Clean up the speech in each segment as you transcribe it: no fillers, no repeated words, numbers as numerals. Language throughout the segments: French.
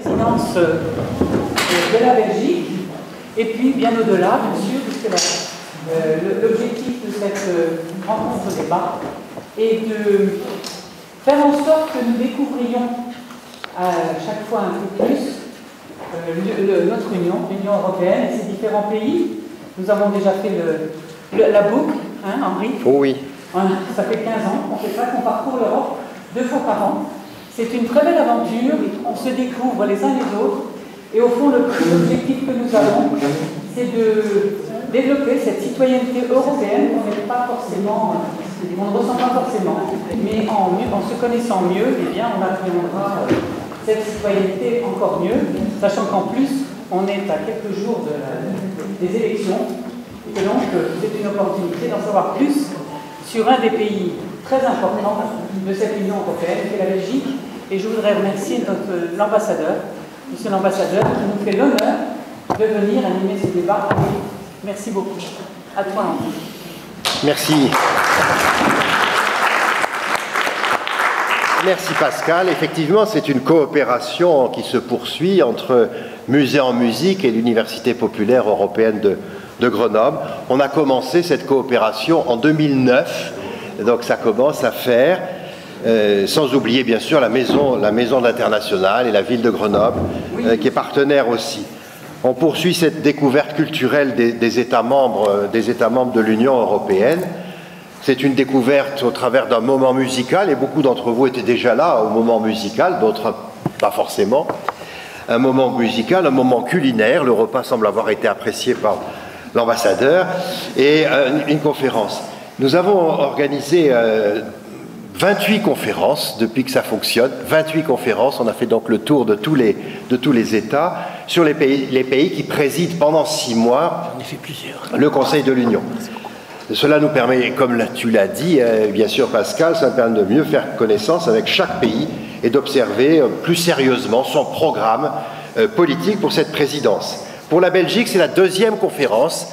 présidence de la Belgique, et puis bien au-delà, bien sûr, puisque l'objectif de cette rencontre-débat est de faire en sorte que nous découvrions à chaque fois un peu plus notre Union, l'Union européenne et ses différents pays. Nous avons déjà fait la boucle, hein, Henri? Oh oui. Ça fait 15 ans qu'on fait ça, qu'on parcourt l'Europe 2 fois par an. C'est une très belle aventure, on se découvre les uns les autres, et au fond, l'objectif que nous avons, c'est de développer cette citoyenneté européenne qu'on n'est pas forcément, on ne ressent pas forcément, mais en se connaissant mieux, eh bien, on appréhendera cette citoyenneté encore mieux, sachant qu'en plus, on est à quelques jours des élections, et que donc c'est une opportunité d'en savoir plus sur un des pays très importants de cette Union européenne, qui est la Belgique. Et je voudrais remercier l'ambassadeur, monsieur l'ambassadeur, qui nous fait l'honneur de venir animer ce débat. Merci beaucoup. À toi, Henri. Merci. Merci Pascal. Effectivement, c'est une coopération qui se poursuit entre Musée en musique et l'Université populaire européenne de Grenoble. On a commencé cette coopération en 2009, donc ça commence à faire, sans oublier bien sûr la maison d'International et la ville de Grenoble, qui est partenaire aussi. On poursuit cette découverte culturelle des États membres de l'Union européenne. C'est une découverte au travers d'un moment musical, et beaucoup d'entre vous étaient déjà là au moment musical, d'autres pas forcément. Un moment musical, un moment culinaire, le repas semble avoir été apprécié par l'ambassadeur, et une conférence. Nous avons organisé 28 conférences depuis que ça fonctionne, 28 conférences, on a fait donc le tour de tous les États, sur les pays qui président pendant 6 mois le Conseil de l'Union. Cela nous permet, comme tu l'as dit, bien sûr Pascal, ça nous permet de mieux faire connaissance avec chaque pays et d'observer plus sérieusement son programme politique pour cette présidence. Pour la Belgique, c'est la 2e conférence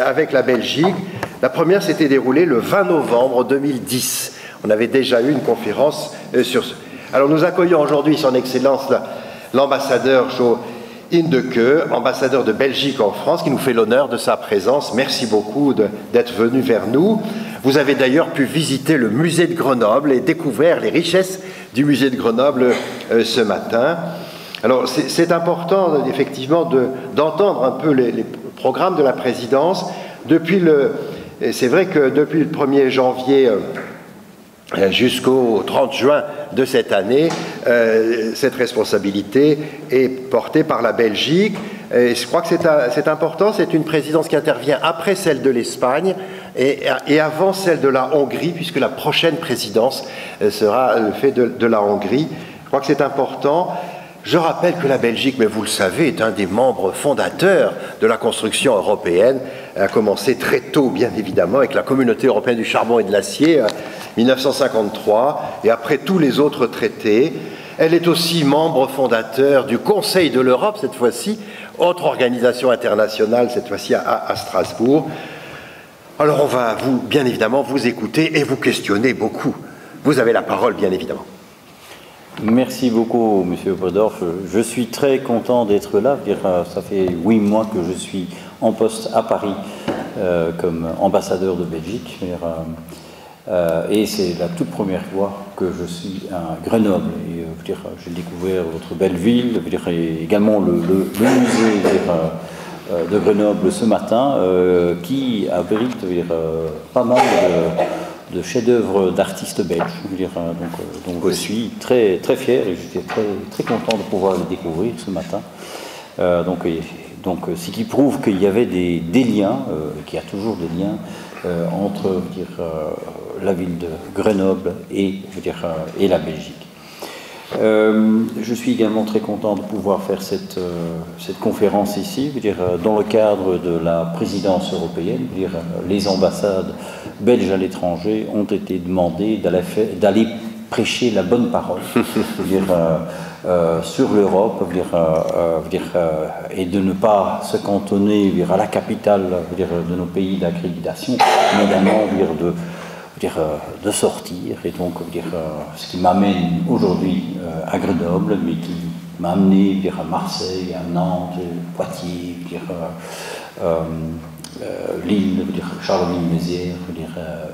avec la Belgique. La première s'était déroulée le 20 novembre 2010. On avait déjà eu une conférence sur ce. Alors nous accueillons aujourd'hui son Excellence l'ambassadeur Jo Indeke, ambassadeur de Belgique en France, qui nous fait l'honneur de sa présence. Merci beaucoup d'être venu vers nous. Vous avez d'ailleurs pu visiter le musée de Grenoble et découvrir les richesses du musée de Grenoble ce matin. Alors c'est important effectivement d'entendre un peu les programmes de la présidence. C'est vrai que depuis le 1er janvier jusqu'au 30 juin de cette année, cette responsabilité est portée par la Belgique. Et je crois que c'est important, c'est une présidence qui intervient après celle de l'Espagne et avant celle de la Hongrie, puisque la prochaine présidence sera le fait de la Hongrie. Je crois que c'est important. Je rappelle que la Belgique, mais vous le savez, est un des membres fondateurs de la construction européenne. Elle a commencé très tôt, bien évidemment, avec la Communauté européenne du charbon et de l'acier, 1953, et après tous les autres traités. Elle est aussi membre fondateur du Conseil de l'Europe, cette fois-ci, autre organisation internationale, cette fois-ci à Strasbourg. Alors on va, bien évidemment, vous écouter et vous questionner beaucoup. Vous avez la parole, bien évidemment. Merci beaucoup, Monsieur Oberdorf. Je suis très content d'être là. Ça fait 8 mois que je suis en poste à Paris comme ambassadeur de Belgique. Et c'est la toute première fois que je suis à Grenoble. J'ai découvert votre belle ville, et également le musée de Grenoble ce matin, qui abrite pas mal de chefs-d'œuvre d'artistes belges. Donc je suis très, très fier et j'étais très, très content de pouvoir le découvrir ce matin. Ce qui prouve qu'il y avait des liens, qu'il y a toujours des liens entre la ville de Grenoble et la Belgique. Je suis également très content de pouvoir faire cette conférence ici, dans le cadre de la présidence européenne. Les ambassades belges à l'étranger ont été demandées d'aller prêcher la bonne parole sur l'Europe et de ne pas se cantonner à la capitale de nos pays d'accréditation, mais également de sortir. Et donc, ce qui m'amène aujourd'hui à Grenoble, mais qui m'a amené à Marseille, à Nantes, Poitiers, Lille, Charleville-Mézières,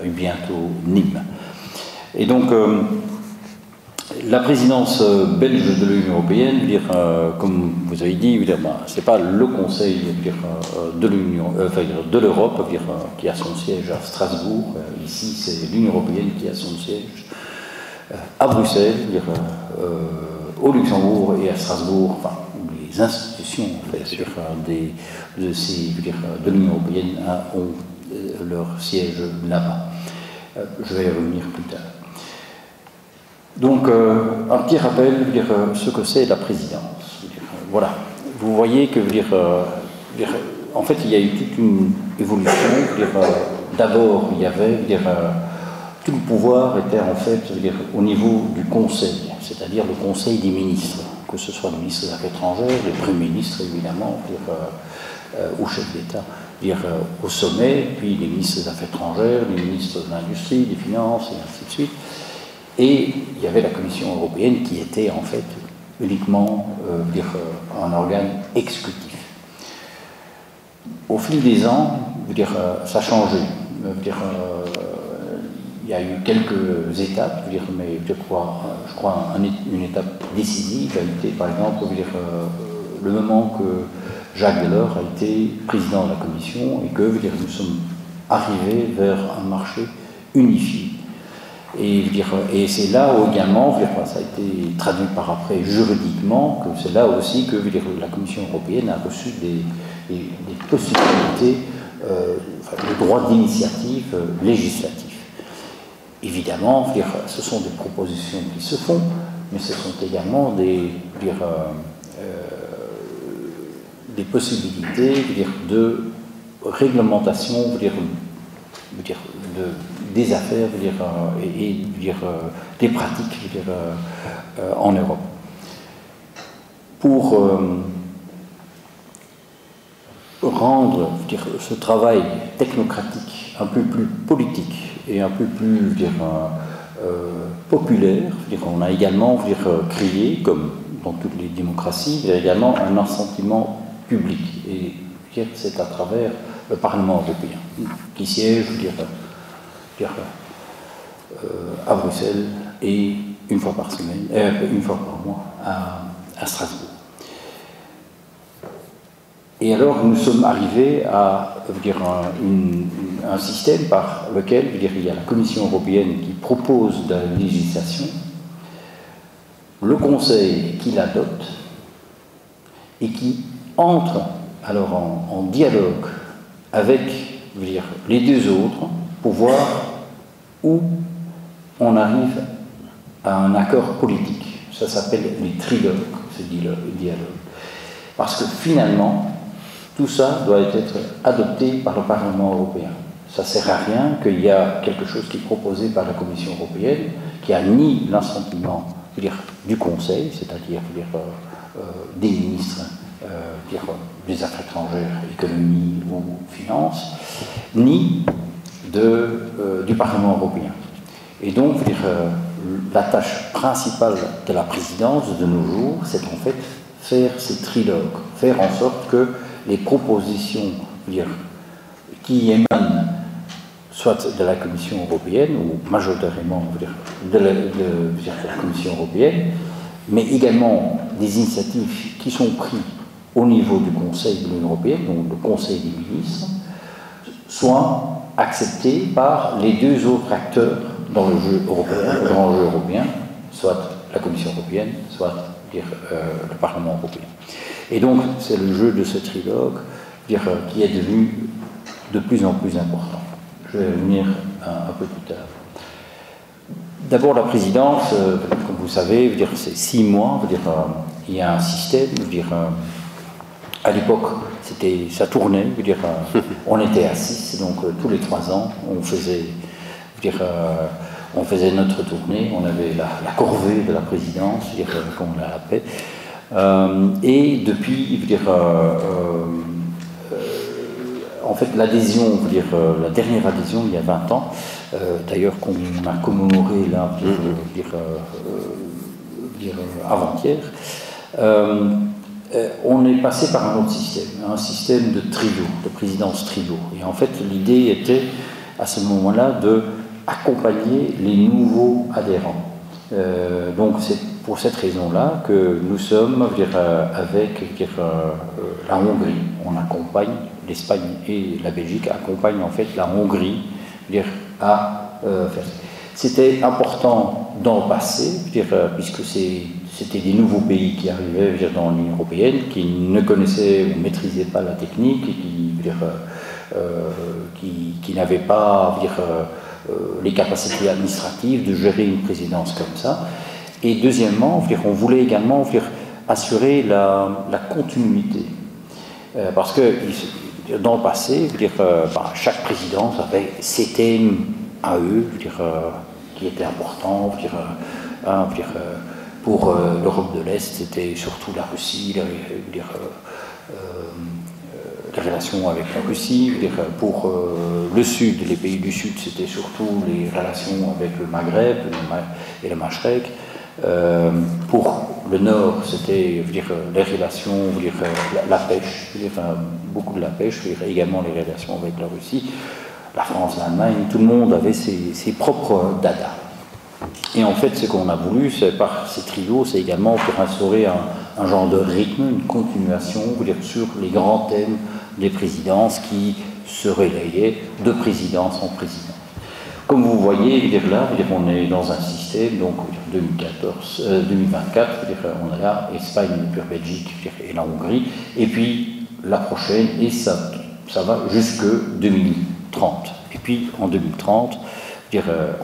et bientôt Nîmes. Et donc, la présidence belge de l'Union européenne, comme vous avez dit, ce n'est pas le Conseil de l'Union, de l'Europe qui a son siège à Strasbourg. Ici, c'est l'Union européenne qui a son siège à Bruxelles, au Luxembourg et à Strasbourg. Enfin, les institutions en fait, de l'Union européenne ont leur siège là-bas. Je vais y revenir plus tard. Donc, un petit rappel, ce que c'est la présidence. Voilà, vous voyez que, en fait, il y a eu toute une évolution. D'abord, il y avait, tout le pouvoir était en fait au niveau du Conseil, c'est-à-dire le Conseil des ministres, que ce soit le ministre des Affaires étrangères, les premiers ministres évidemment, au chef d'État, au sommet, puis les ministres des Affaires étrangères, les ministres de l'Industrie, des Finances, et ainsi de suite. Et il y avait la Commission européenne qui était en fait uniquement un organe exécutif. Au fil des ans, ça a changé. Il y a eu quelques étapes, mais je crois une étape décisive a été par exemple le moment que Jacques Delors a été président de la Commission et que nous sommes arrivés vers un marché unifié. Et c'est là où également, ça a été traduit par après juridiquement, que c'est là aussi que la Commission européenne a reçu des possibilités, le droit d'initiative législatif. Évidemment, ce sont des propositions qui se font, mais ce sont également des possibilités de réglementation des affaires et des pratiques en Europe. Pour rendre ce travail technocratique un peu plus politique et un peu plus populaire, on a également créé, comme dans toutes les démocraties, également un assentiment public. Et c'est à travers le Parlement européen qui siège à Bruxelles et une fois par semaine, une fois par mois à Strasbourg. Et alors nous sommes arrivés à un système par lequel il y a la Commission européenne qui propose de la législation, le Conseil qui l'adopte et qui entre alors en dialogue avec les deux autres pour voir où on arrive à un accord politique. Ça s'appelle les trilogues, ce dialogue. Parce que finalement, tout ça doit être adopté par le Parlement européen. Ça ne sert à rien qu'il y a quelque chose qui est proposé par la Commission européenne, qui a ni l'assentiment du Conseil, c'est-à-dire des ministres des Affaires étrangères, économie ou finances, ni du Parlement européen. Et donc, la tâche principale de la présidence de nos jours, c'est en fait faire ces trilogues, faire en sorte que les propositions qui émanent soit de la Commission européenne, ou majoritairement de la Commission européenne, mais également des initiatives qui sont prises au niveau du Conseil de l'Union européenne, donc le Conseil des ministres, soient acceptées par les deux autres acteurs dans le jeu européen, soit la Commission européenne, soit le Parlement européen. Et donc, c'est le jeu de ce trilogue qui est devenu de plus en plus important. Je vais venir un peu plus tard. D'abord, la présidence, comme vous savez, c'est 6 mois. Il y a un système. À l'époque, ça tournait. On était à 6, donc tous les 3 ans, on faisait notre tournée. On avait la corvée de la présidence, comme on l'appelait. Et depuis, en fait, l'adhésion, la dernière adhésion, il y a 20 ans, d'ailleurs qu'on a commémoré là, avant-hier, On est passé par un autre système, un système de trio, de présidence trio. Et en fait, l'idée était, à ce moment-là, de accompagner les nouveaux adhérents. Donc c'est pour cette raison-là que nous sommes avec la Hongrie. On accompagne, l'Espagne et la Belgique accompagnent en fait la Hongrie à faire. C'était important d'en passer, puisque c'était des nouveaux pays qui arrivaient dans l'Union européenne, qui ne connaissaient ou ne maîtrisaient pas la technique, qui n'avaient pas les capacités administratives de gérer une présidence comme ça. Et deuxièmement, on voulait également assurer la continuité. Parce que dans le passé, chaque présidence avait ses thèmes à eux, qui étaient importants. Pour l'Europe de l'Est, c'était surtout la Russie, les relations avec la Russie. Pour le Sud, les pays du Sud, c'était surtout les relations avec le Maghreb et le Machrek. Pour le Nord, c'était les relations, la pêche, beaucoup de la pêche, également les relations avec la Russie, la France, l'Allemagne, tout le monde avait ses propres dadas. Et en fait, ce qu'on a voulu, c'est par ces trios, c'est également pour instaurer un genre de rythme, une continuation, sur les grands thèmes des présidences qui se relayaient de présidence en présidence. Comme vous voyez, là, on est dans un système, donc 2024, on a là Espagne, puis Belgique et la Hongrie, et puis la prochaine, et ça va jusque 2030. Et puis en 2030,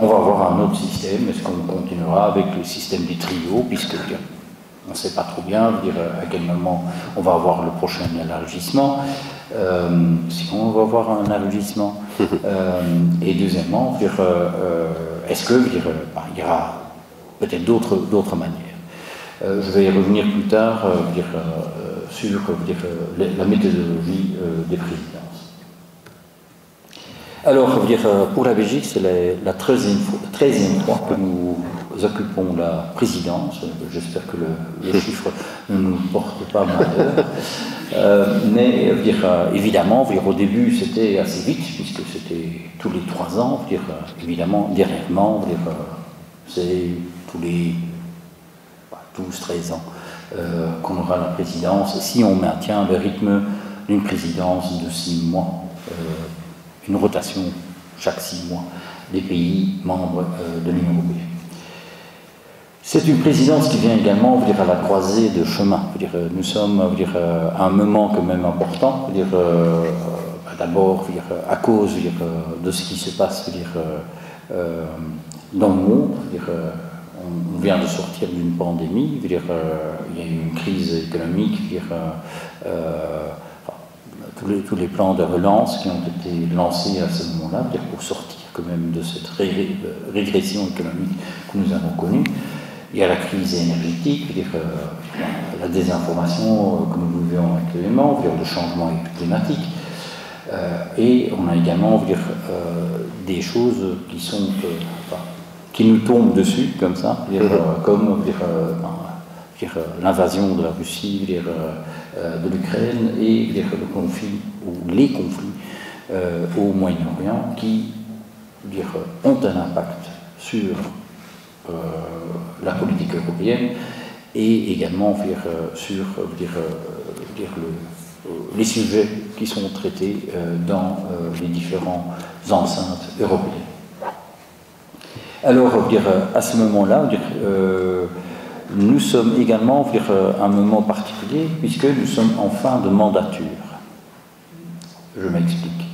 on va avoir un autre système. Est-ce qu'on continuera avec le système des trios, puisque on ne sait pas trop bien à quel moment on va avoir le prochain élargissement, si on va avoir un élargissement. Et deuxièmement, est-ce qu'il y aura peut-être d'autres manières. Je vais y revenir plus tard sur la méthodologie des présidences. Alors, pour la Belgique, c'est la 13e fois que nous occupons la présidence. J'espère que les chiffres ne nous portent pas malheur. Mais évidemment, au début, c'était assez vite, puisque c'était tous les 3 ans. Évidemment, dernièrement, c'est tous les 12-13 ans qu'on aura la présidence, si on maintient le rythme d'une présidence de 6 mois. Une rotation chaque 6 mois des pays membres de l'Union européenne. C'est une présidence qui vient également à la croisée de chemin. Nous sommes à un moment quand même important, d'abord à cause de ce qui se passe dans le monde. On vient de sortir d'une pandémie, il y a eu une crise économique, tous les plans de relance qui ont été lancés à ce moment-là, pour sortir quand même de cette régression économique que nous avons connue. Il y a la crise énergétique, la désinformation que nous vivons actuellement, le changement climatique. Et on a également des choses qui nous tombent dessus comme ça, comme l'invasion de la Russie, de l'Ukraine et le conflit, ou les conflits au Moyen-Orient qui ont un impact sur la politique européenne et également sur les sujets qui sont traités dans les différentes enceintes européennes. Alors, à ce moment-là, nous sommes également à un moment particulier, puisque nous sommes en fin de mandature. Je m'explique.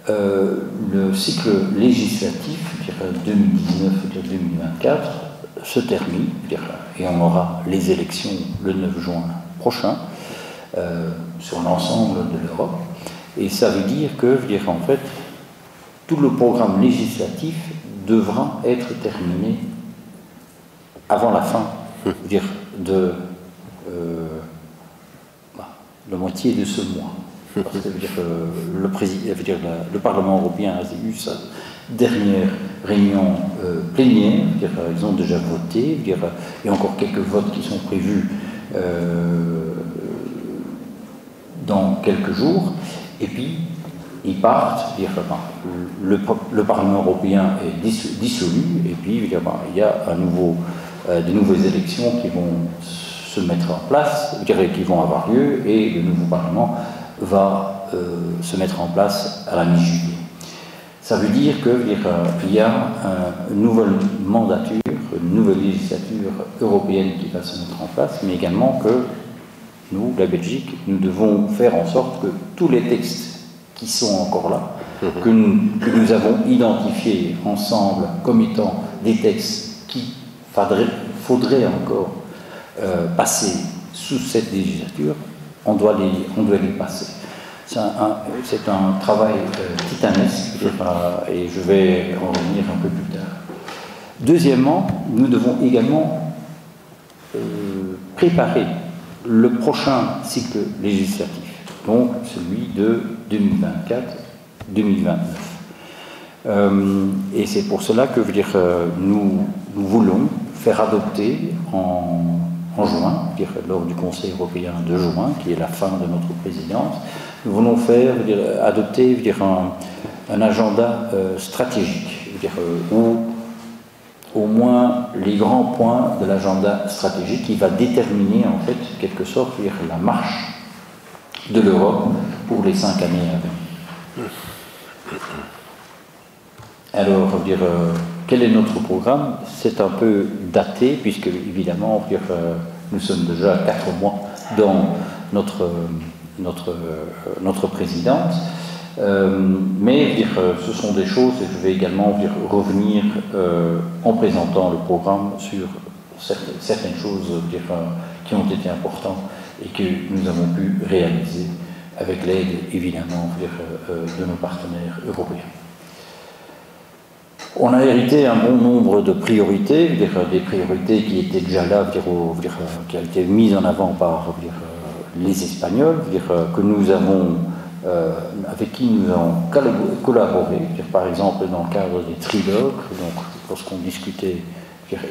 Le cycle législatif 2019-2024 se termine, et on aura les élections le 9 juin prochain sur l'ensemble de l'Europe. Et ça veut dire que, en fait, tout le programme législatif devra être terminé avant la fin de la moitié de ce mois. Parce que le Parlement européen a eu sa dernière réunion plénière, ils ont déjà voté, il y a encore quelques votes qui sont prévus dans quelques jours, et puis ils partent, le Parlement européen est dissolu, et puis il y a de nouvelles élections qui vont se mettre en place, qui vont avoir lieu, et le nouveau Parlement va se mettre en place à la mi-juillet. Ça veut dire qu'il y a une nouvelle mandature, une nouvelle législature européenne qui va se mettre en place, mais également que nous, la Belgique, nous devons faire en sorte que tous les textes qui sont encore là, que nous avons identifiés ensemble comme étant des textes qui faudrait encore passer sous cette législature, on doit les passer. C'est un travail titanesque, et je vais en revenir un peu plus tard. Deuxièmement, nous devons également préparer le prochain cycle législatif, donc celui de 2024-2029. Et c'est pour cela que nous voulons faire adopter en juin, lors du Conseil européen de juin, qui est la fin de notre présidence, nous voulons faire adopter un agenda stratégique, où au moins les grands points de l'agenda stratégique qui va déterminer en fait, quelque sorte, la marche de l'Europe pour les 5 années à venir. Alors, quel est notre programme? C'est un peu daté, puisque évidemment, nous sommes déjà 4 mois dans notre présidence. Mais ce sont des choses, et je vais également revenir en présentant le programme sur certaines choses qui ont été importantes et que nous avons pu réaliser avec l'aide évidemment de nos partenaires européens. On a hérité un bon nombre de priorités, des priorités qui étaient déjà là, qui ont été mises en avant par les Espagnols, que nous avons avec qui nous avons collaboré, par exemple dans le cadre des trilogues, donc lorsqu'on discutait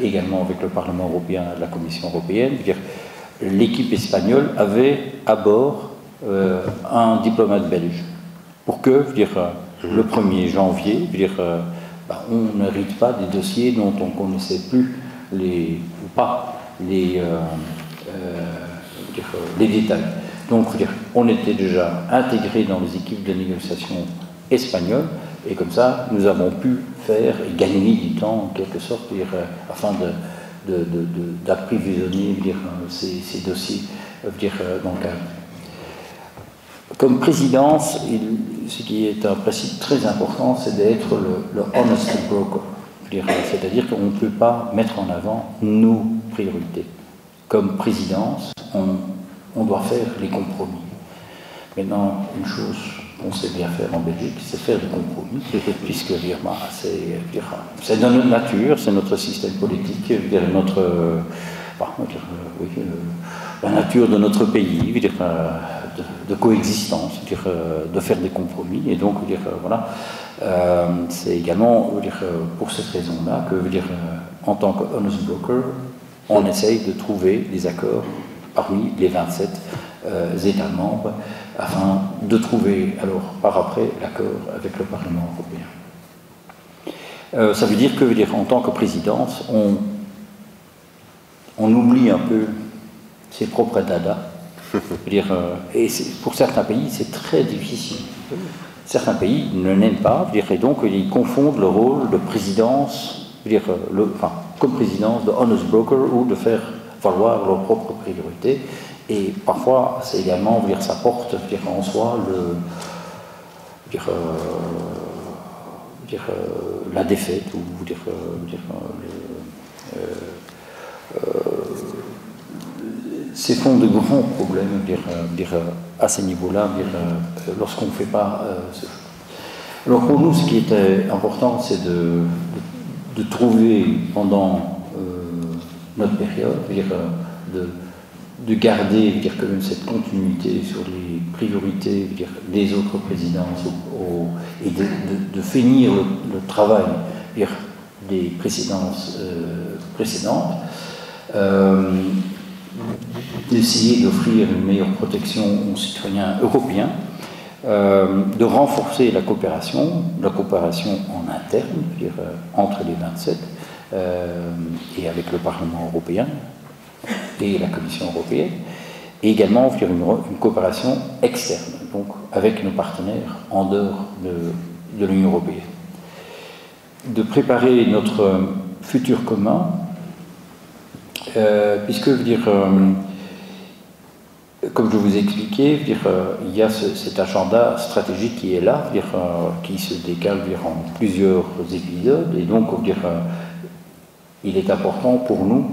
également avec le Parlement européen et la Commission européenne, l'équipe espagnole avait à bord un diplomate belge, pour que, le 1er janvier, on n'hérite pas des dossiers dont on ne connaissait plus les détails. Donc, on était déjà intégrés dans les équipes de négociation espagnoles, et comme ça, nous avons pu faire et gagner du temps, en quelque sorte, afin d'approvisionner ces dossiers dans le cadre. Comme présidence, ce qui est un principe très important, c'est d'être le honest broker. C'est-à-dire qu'on ne peut pas mettre en avant nos priorités. Comme présidence, on doit faire les compromis. Maintenant, une chose qu'on sait bien faire en Belgique, c'est faire des compromis, puisque c'est dans notre nature, c'est notre système politique, la nature de notre pays, de coexistence, de faire des compromis. Et donc, voilà, c'est également pour cette raison-là que, en tant que honest broker, on essaye de trouver des accords parmi les 27 États membres, afin de trouver, alors, par après, l'accord avec le Parlement européen. Ça veut dire que, en tant que présidence, on oublie un peu ses propres dadas. Et pour certains pays, c'est très difficile. Certains pays ne l'aiment pas, et donc ils confondent le rôle de présidence, comme présidence de honest broker, ou de faire valoir leurs propres priorités. Et parfois, c'est également, ça porte en soi la défaite, ou c'est font de grands problèmes à ce niveau-là, lorsqu'on ne fait pas ce choix. Alors pour nous, ce qui était important, c'est de trouver pendant notre période, de garder quand même cette continuité sur les priorités des autres présidences et de finir le travail des présidences précédentes. d'essayer d'offrir une meilleure protection aux citoyens européens, de renforcer la coopération en interne, entre les 27, et avec le Parlement européen et la Commission européenne, et également offrir une coopération externe, donc avec nos partenaires en dehors de l'Union européenne. De préparer notre futur commun, puisque, comme je vous ai expliqué, il y a cet agenda stratégique qui est là, qui se décale en plusieurs épisodes, et donc il est important pour nous,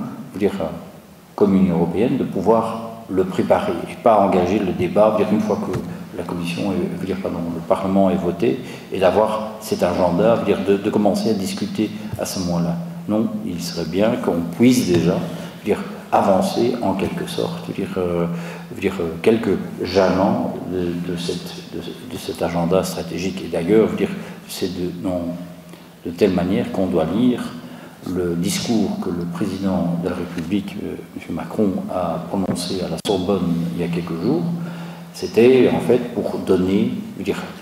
comme Union européenne, de pouvoir le préparer et pas engager le débat une fois que la Commission, le Parlement est voté, et d'avoir cet agenda, de commencer à discuter à ce moment-là. Non, il serait bien qu'on puisse déjà avancer en quelque sorte, quelques jalons de cet agenda stratégique. Et d'ailleurs, c'est de telle manière qu'on doit lire le discours que le président de la République, M. Macron, a prononcé à la Sorbonne il y a quelques jours. C'était en fait pour donner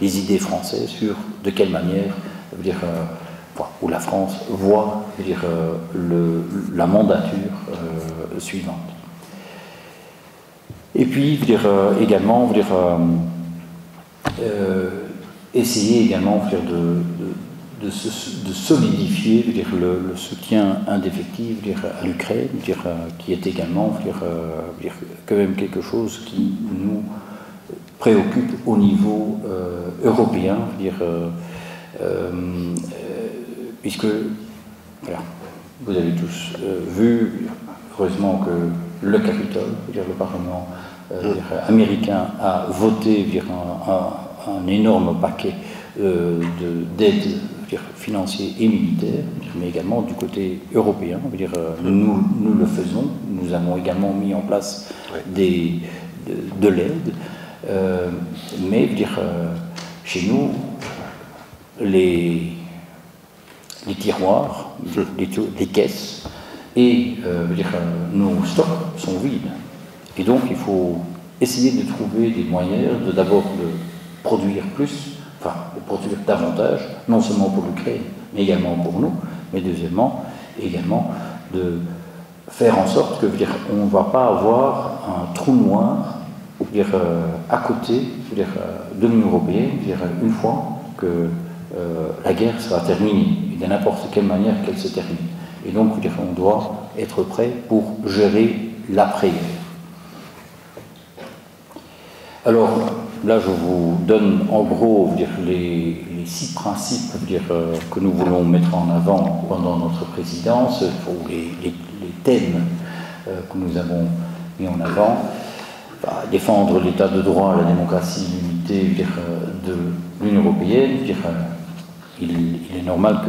les idées françaises sur de quelle manière où la France voit la mandature suivante. Et puis également essayer également de solidifier le soutien indéfectible à l'Ukraine, qui est également quand même quelque chose qui nous préoccupe au niveau européen, puisque vous avez tous vu, heureusement, que le Capitole, le Parlement américain, a voté un énorme paquet d'aide financière et militaire, mais également du côté européen. Nous le faisons. Nous avons également mis en place de l'aide, mais chez nous, les tiroirs, les caisses et nos stocks sont vides. Et donc il faut essayer de trouver des moyens d'abord de produire plus, de produire davantage, non seulement pour l'Ukraine, mais également pour nous, mais deuxièmement, également de faire en sorte que on ne va pas avoir un trou noir à côté de l'Union européenne, une fois que la guerre sera terminée, et de n'importe quelle manière qu'elle se termine. Et donc, on doit être prêt pour gérer l'après-guerre. Alors, là, je vous donne en gros les 6 principes que nous voulons mettre en avant pendant notre présidence, ou les thèmes que nous avons mis en avant. Défendre l'état de droit, la démocratie, l'unité de l'Union européenne. Il est normal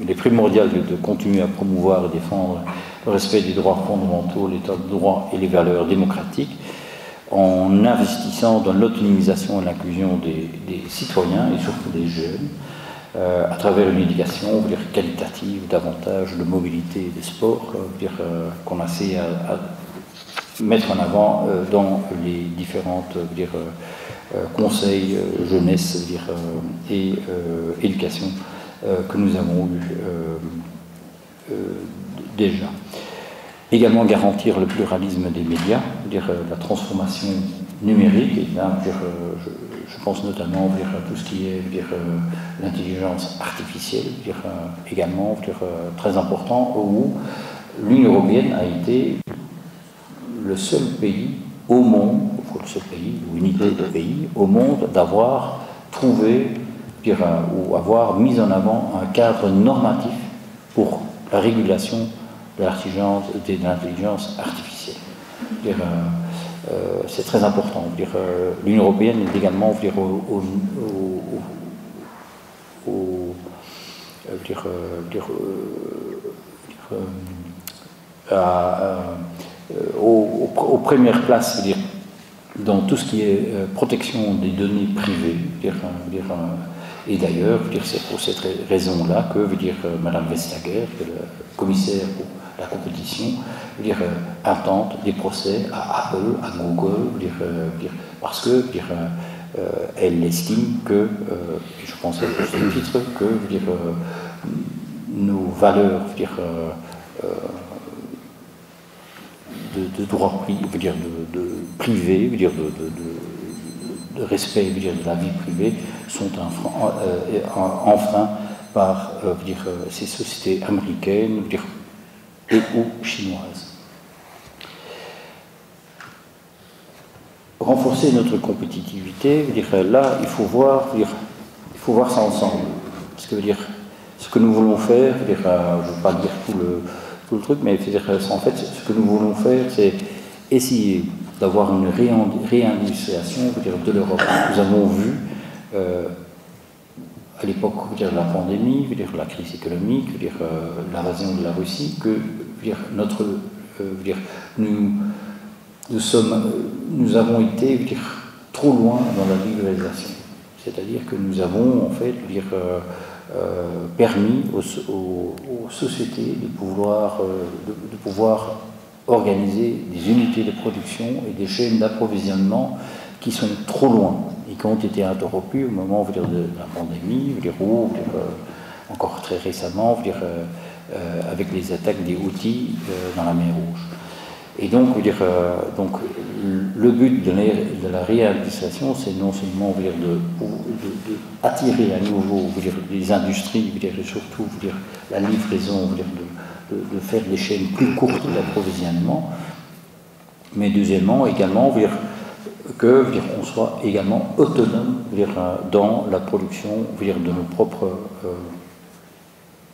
il est primordial de continuer à promouvoir et défendre le respect des droits fondamentaux, l'état de droit et les valeurs démocratiques, en investissant dans l'autonomisation et l'inclusion des citoyens et surtout des jeunes, à travers une éducation qualitative, davantage de mobilité et de sport, qu'on essaie à mettre en avant dans les différentes conseils jeunesse et éducation que nous avons eu déjà. Également garantir le pluralisme des médias, la transformation numérique, et là je pense notamment à tout ce qui est l'intelligence artificielle, également très important, où l'Union européenne a été le seul pays au monde, le seul pays, ou unité de pays au monde, d'avoir trouvé ou avoir mis en avant un cadre normatif pour la régulation de l'intelligence artificielle. C'est très important. L'Union européenne est également aux premières places, dans tout ce qui est protection des données privées. Et d'ailleurs, c'est pour cette raison-là que Mme Vestager, le commissaire pour la compétition, intente des procès à Apple, à Google, parce que elle estime que, je pense à ce titre, que nos valeurs de droit de privé, de respect de la vie privée, sont enfreints par ces sociétés américaines et ou chinoises. Renforcer notre compétitivité, là, il faut voir ça ensemble. Parce que ce que nous voulons faire, je ne veux pas dire tout le truc, mais en fait, ce que nous voulons faire, c'est essayer d'avoir une réindustrialisation de l'Europe. Nous avons vu, à l'époque de la pandémie, la crise économique, l'invasion de la Russie, que nous avons été trop loin dans la libéralisation. C'est-à-dire que nous avons en fait permis aux sociétés de pouvoir organiser des unités de production et des chaînes d'approvisionnement qui sont trop loin et qui ont été interrompues au moment de la pandémie, ou encore très récemment, avec les attaques des Houthis dans la mer Rouge. Et donc, le but de la réindustrialisation, c'est non seulement attirer à nouveau les industries, et surtout la livraison, de faire des chaînes plus courtes d'approvisionnement, mais deuxièmement également qu'on soit également autonome dans la production de nos propres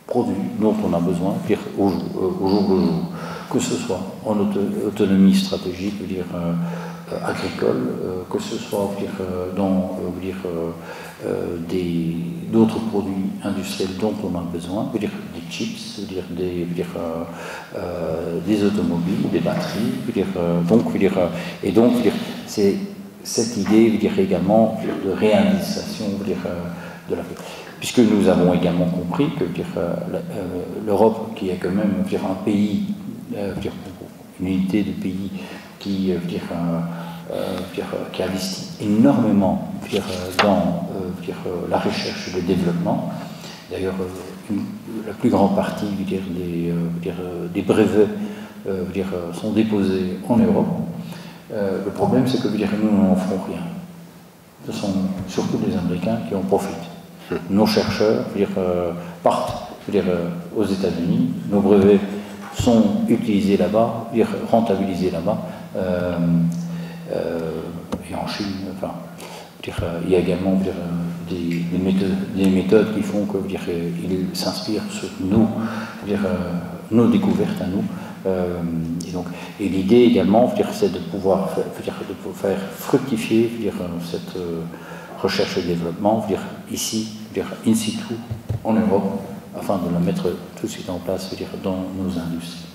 produits dont on a besoin au jour le jour, que ce soit en autonomie stratégique, agricole, que ce soit dans d'autres produits industriels dont on a besoin, des chips, des automobiles, des batteries, c'est cette idée également de réindustrialisation de la vie. Puisque nous avons également compris que l'Europe, qui est quand même un pays, une unité de pays qui investit énormément dans la recherche et le développement. D'ailleurs, la plus grande partie des brevets sont déposés en Europe. Le problème, c'est que nous n'en ferons rien. Ce sont surtout les Américains qui en profitent. Nos chercheurs partent aux États-Unis, nos brevets sont utilisés là-bas, rentabilisés là-bas, et en Chine. Il y a également des méthodes qui font qu'ils s'inspirent sur nos découvertes à nous. Et l'idée également, c'est de pouvoir faire fructifier cette recherche et développement ici, in situ, en Europe, afin de la mettre tout de suite en place dans nos industries.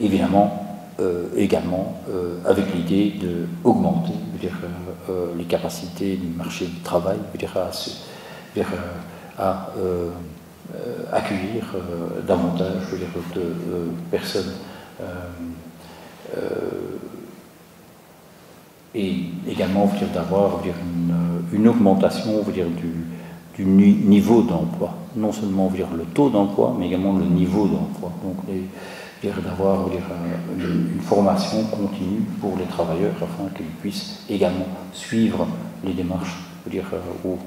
Évidemment, également avec l'idée d'augmenter les capacités du marché du travail, à accueillir davantage de personnes et également d'avoir une augmentation du niveau d'emploi, non seulement le taux d'emploi, mais également le niveau d'emploi. Donc d'avoir une formation continue pour les travailleurs afin qu'ils puissent également suivre les démarches, ou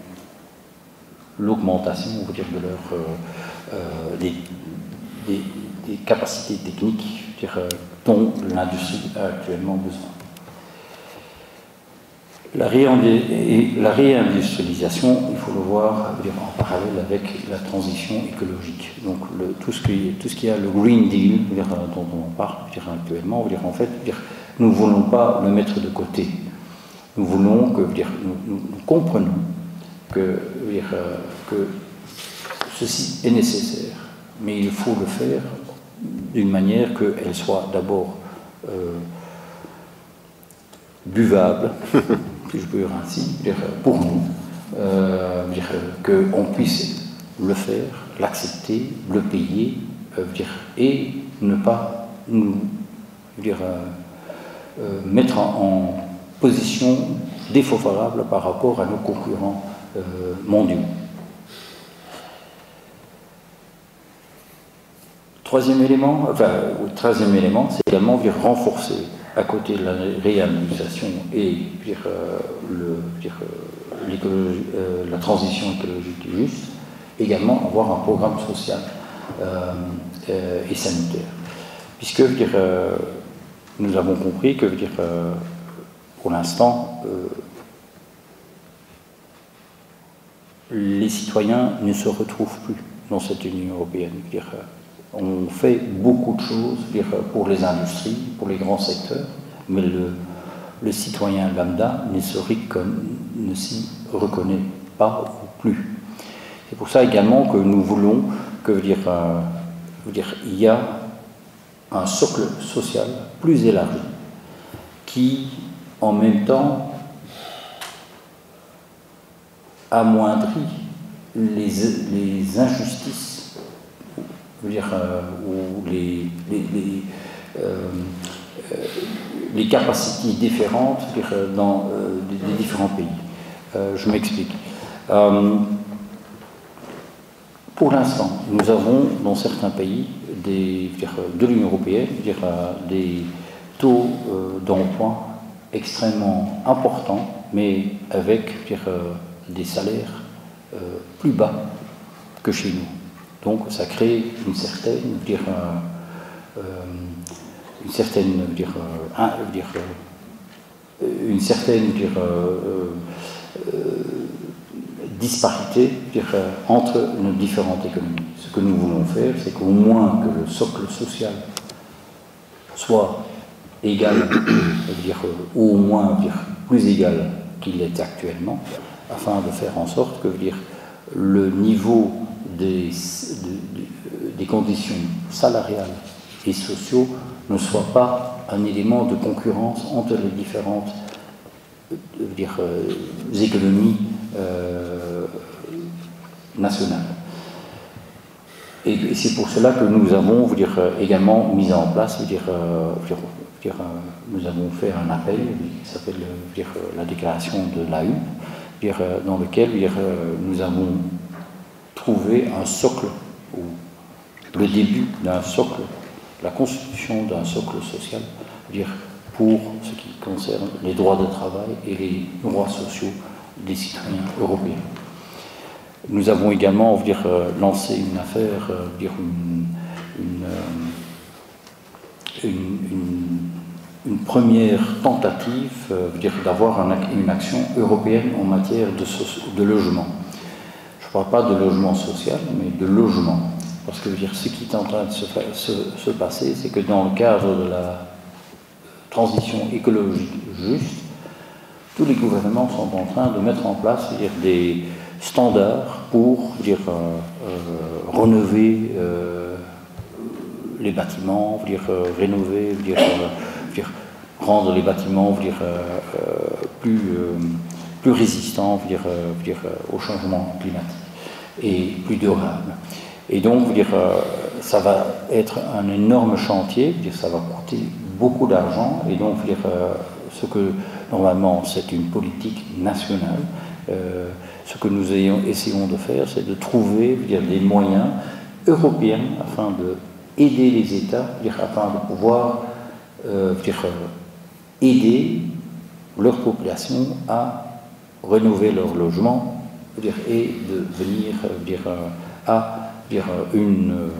l'augmentation de leur des capacités techniques dont l'industrie a actuellement besoin. La réindustrialisation, il faut le voir en parallèle avec la transition écologique. Donc tout ce qui est le Green Deal dont on parle actuellement, en fait, nous ne voulons pas le mettre de côté. Nous voulons que nous comprenons que ceci est nécessaire, mais il faut le faire d'une manière qu'elle soit d'abord buvable, si je peux dire ainsi, pour nous, qu'on puisse le faire, l'accepter, le payer, et ne pas nous mettre en position défavorable par rapport à nos concurrents mondiaux. Troisième élément, c'est également renforcer, à côté de la réhabilitation et la transition écologique juste, également avoir un programme social et sanitaire. Puisque nous avons compris que pour l'instant, les citoyens ne se retrouvent plus dans cette Union européenne. On fait beaucoup de choses pour les industries, pour les grands secteurs, mais le citoyen lambda ne s'y reconnaît pas ou plus. C'est pour ça également que nous voulons il y a un socle social plus élargi qui, en même temps, amoindrit les injustices ou les capacités différentes dans les différents pays. Je m'explique. Pour l'instant, nous avons dans certains pays de l'Union européenne des taux d'emploi extrêmement importants, mais avec des salaires plus bas que chez nous. Donc ça crée une certaine disparité entre nos différentes économies. Ce que nous voulons faire, c'est qu'au moins que le socle social soit égal, ou au moins plus égal qu'il est actuellement, afin de faire en sorte que le niveau des conditions salariales et sociaux ne soit pas un élément de concurrence entre les différentes économies nationales. Et c'est pour cela que nous avons également mis en place, nous avons fait un appel qui s'appelle la déclaration de l'AU, dans lequel nous avons trouvé un socle, ou le début d'un socle, la constitution d'un socle social, pour ce qui concerne les droits de travail et les droits sociaux des citoyens européens. Nous avons également lancé une affaire, une première tentative d'avoir une action européenne en matière de logement. Je ne parle pas de logement social, mais de logement. Parce que ce qui est en train de se passer, c'est que dans le cadre de la transition écologique juste, tous les gouvernements sont en train de mettre en place des standards pour rénover les bâtiments, rénover, rendre les bâtiments plus résistants au changement climatique et plus durables. Et donc, ça va être un énorme chantier, ça va coûter beaucoup d'argent, et donc, ce que normalement c'est une politique nationale, ce que nous essayons de faire, c'est de trouver des moyens européens afin d'aider les États, afin de pouvoir aider leur population à rénover leur logement et de venir à une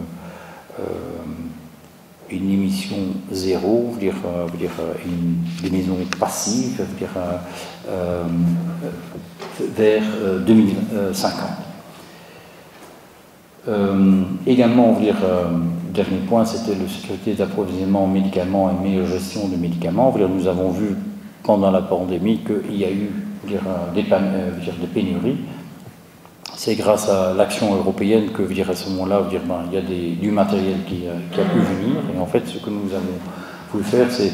émission zéro, une maison passive vers 2050. Également, dernier point, c'était la sécurité d'approvisionnement en médicaments et meilleure gestion des médicaments. Nous avons vu pendant la pandémie qu'il y a eu des pénuries. C'est grâce à l'action européenne que, à ce moment-là, il y a du matériel qui a pu venir. Et en fait, ce que nous avons voulu faire, c'est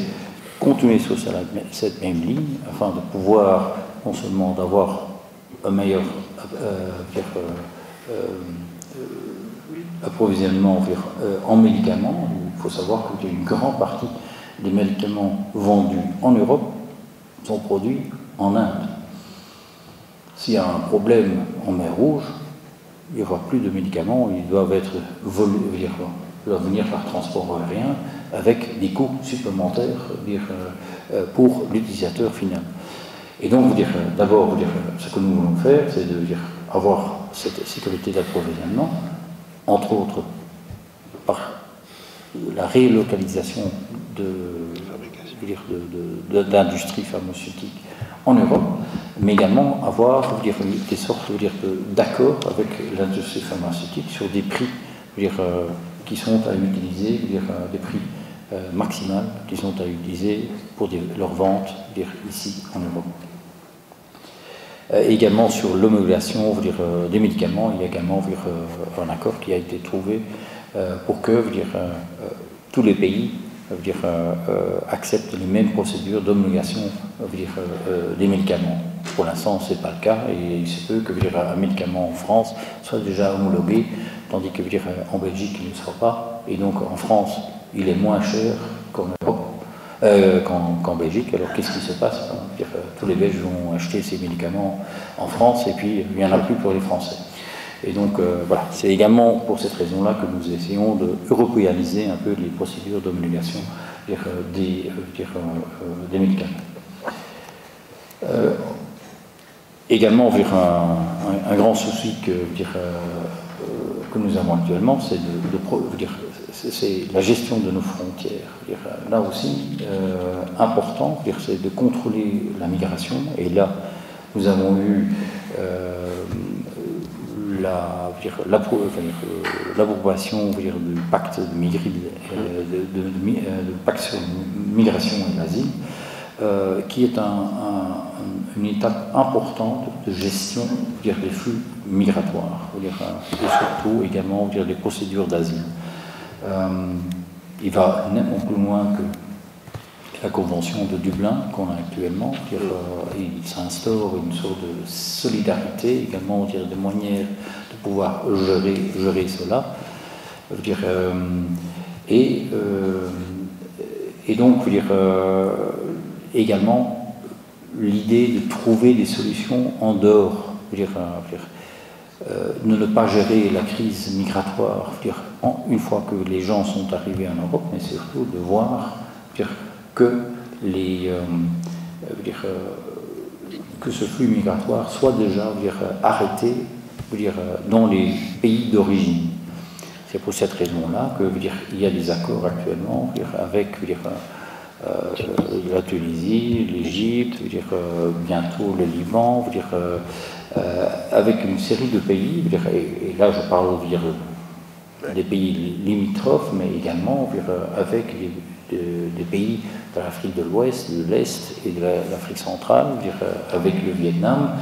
continuer sur cette même ligne, afin de pouvoir, non seulement d'avoir un meilleur approvisionnement en médicaments. Il faut savoir qu'une grande partie des médicaments vendus en Europe sont produits en Inde. S'il y a un problème en mer Rouge, il n'y aura plus de médicaments, ils doivent venir par transport aérien avec des coûts supplémentaires pour l'utilisateur final. Et donc, d'abord, ce que nous voulons faire, c'est avoir cette sécurité d'approvisionnement, entre autres par la relocalisation de l'industrie pharmautique en Europe, mais également avoir des sortes d'accords avec l'industrie pharmaceutique sur des prix qui sont à utiliser, des prix maximaux qui sont à utiliser pour leur vente ici en Europe. Également sur l'homologation des médicaments, il y a également un accord qui a été trouvé pour que tous les pays acceptent les mêmes procédures d'homologation des médicaments. Pour l'instant, ce n'est pas le cas et il se peut qu'un médicament en France soit déjà homologué, tandis qu'en Belgique, il ne sera pas. Et donc en France, il est moins cher qu'en Europe. Qu'en Belgique. Alors qu'est-ce qui se passe? Tous les Belges vont acheter ces médicaments en France et puis il n'y en a plus pour les Français. Et donc voilà, c'est également pour cette raison-là que nous essayons de européaniser un peu les procédures d'homologation des médicaments. Également, un grand souci que nous avons actuellement, c'est la gestion de nos frontières. Là aussi, important, c'est de contrôler la migration. Et là, nous avons eu l'approbation du pacte de pacte sur migration et l'asile, qui est une étape importante de gestion des flux migratoires, et surtout également des procédures d'asile. Il va nettement plus loin que la convention de Dublin qu'on a actuellement. Il s'instaure une sorte de solidarité, également de manière de pouvoir gérer cela. Et donc, également l'idée de trouver des solutions en dehors, ne pas gérer la crise migratoire une fois que les gens sont arrivés en Europe, mais surtout de voir que ce flux migratoire soit déjà arrêté dans les pays d'origine. C'est pour cette raison-là qu'il y a des accords actuellement avec la Tunisie, l'Égypte, bientôt le Liban, avec une série de pays, et là je parle des pays limitrophes, mais également avec des pays de l'Afrique de l'Ouest, de l'Est et de l'Afrique centrale, avec le Vietnam,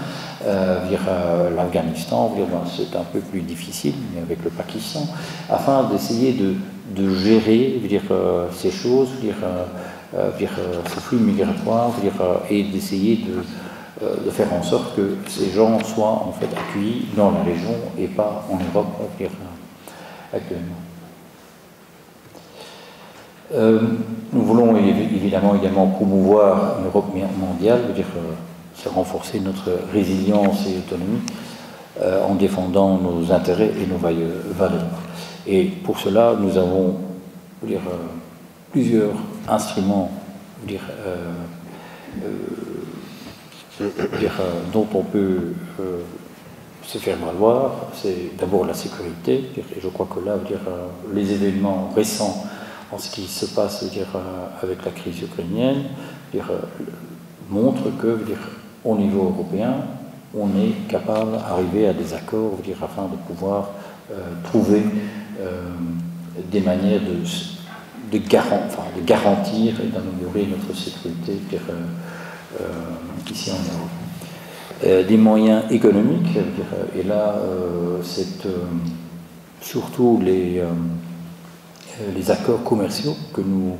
l'Afghanistan, c'est un peu plus difficile, mais avec le Pakistan, afin d'essayer de gérer ces choses, ces flux migratoires, et d'essayer de faire en sorte que ces gens soient en fait accueillis dans la région et pas en Europe actuellement. Nous voulons évidemment également promouvoir une Europe mondiale, c'est renforcer notre résilience et autonomie en défendant nos intérêts et nos valeurs. Et pour cela, nous avons plusieurs instruments dont on peut se faire valoir. C'est d'abord la sécurité, et je crois que là, les événements récents en ce qui se passe avec la crise ukrainienne montrent que au niveau européen, on est capable d'arriver à des accords afin de pouvoir trouver des manières de garantir et d'améliorer notre sécurité ici en Europe. Des moyens économiques, et là, c'est surtout les accords commerciaux que nous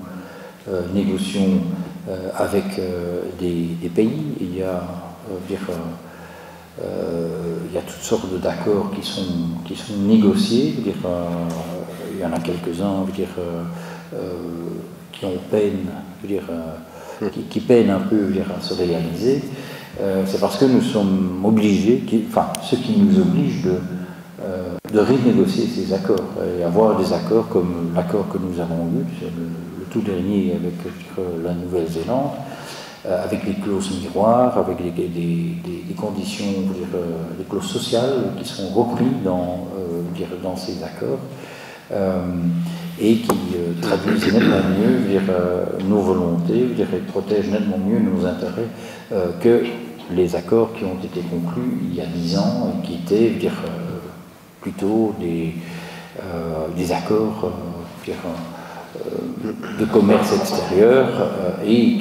négocions avec des pays. Il y a il y a toutes sortes d'accords qui sont négociés. Il y en a quelques-uns qui ont peine, qui peinent un peu à se réaliser. C'est parce que nous sommes obligés, ce qui nous oblige de renégocier ces accords et avoir des accords comme l'accord que nous avons eu, le tout dernier avec la Nouvelle-Zélande, avec les clauses miroirs, avec des conditions, des clauses sociales qui sont reprises dans ces accords et qui traduisent nettement mieux nos volontés, et protègent nettement mieux nos intérêts que les accords qui ont été conclus il y a 10 ans et qui étaient plutôt des accords de commerce extérieur et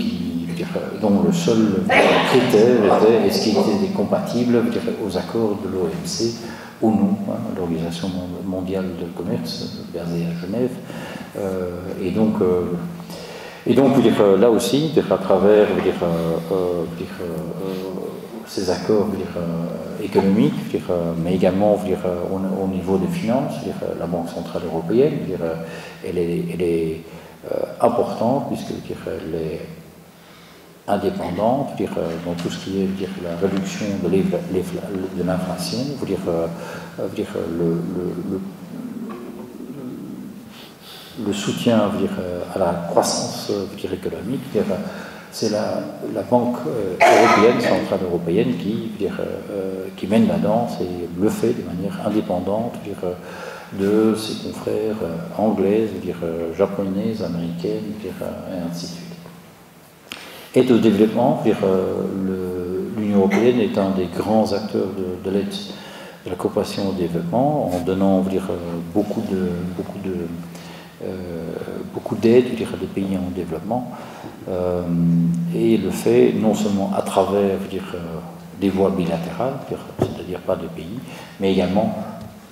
dont le seul critère était est-ce qu'il était compatible aux accords de l'OMC ou non, l'Organisation mondiale du commerce basée à Genève. Et donc là aussi, à travers ces accords économiques, mais également au niveau des finances, la Banque centrale européenne, elle est importante puisque elle est indépendante dans tout ce qui est la réduction de l'inflation, le soutien à la croissance économique. C'est la Banque européenne, centrale européenne, qui mène la danse et le fait de manière indépendante de ses confrères anglaises, japonaises, américaines, et ainsi de suite. Aide au développement, l'Union européenne est un des grands acteurs de l'aide de la coopération au développement, en donnant beaucoup d'aide à des pays en développement, et le fait non seulement à travers des voies bilatérales, c'est-à-dire pas de pays, mais également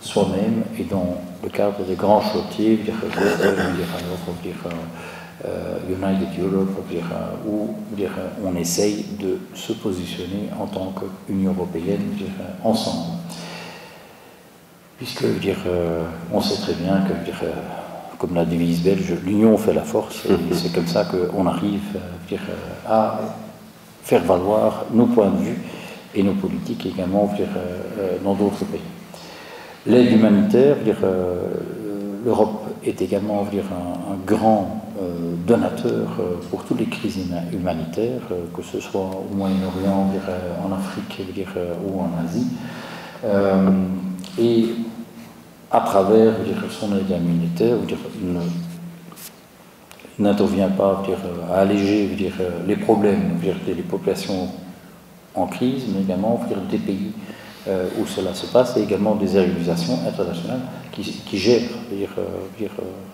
soi-même et dans le cadre des grands chantiers, United Europe, où on essaye de se positionner en tant qu'Union européenne ensemble. Puisque on sait très bien que, comme la devise belge, l'union fait la force, et c'est comme ça qu'on arrive à faire valoir nos points de vue et nos politiques également dans d'autres pays. L'aide humanitaire, l'Europe est également un grand donateur pour toutes les crises humanitaires, que ce soit au Moyen-Orient, en Afrique ou en Asie. Et à travers son aide humanitaire, n'intervient pas à alléger les problèmes des populations en crise, mais également des pays où cela se passe, et également des organisations internationales qui gèrent,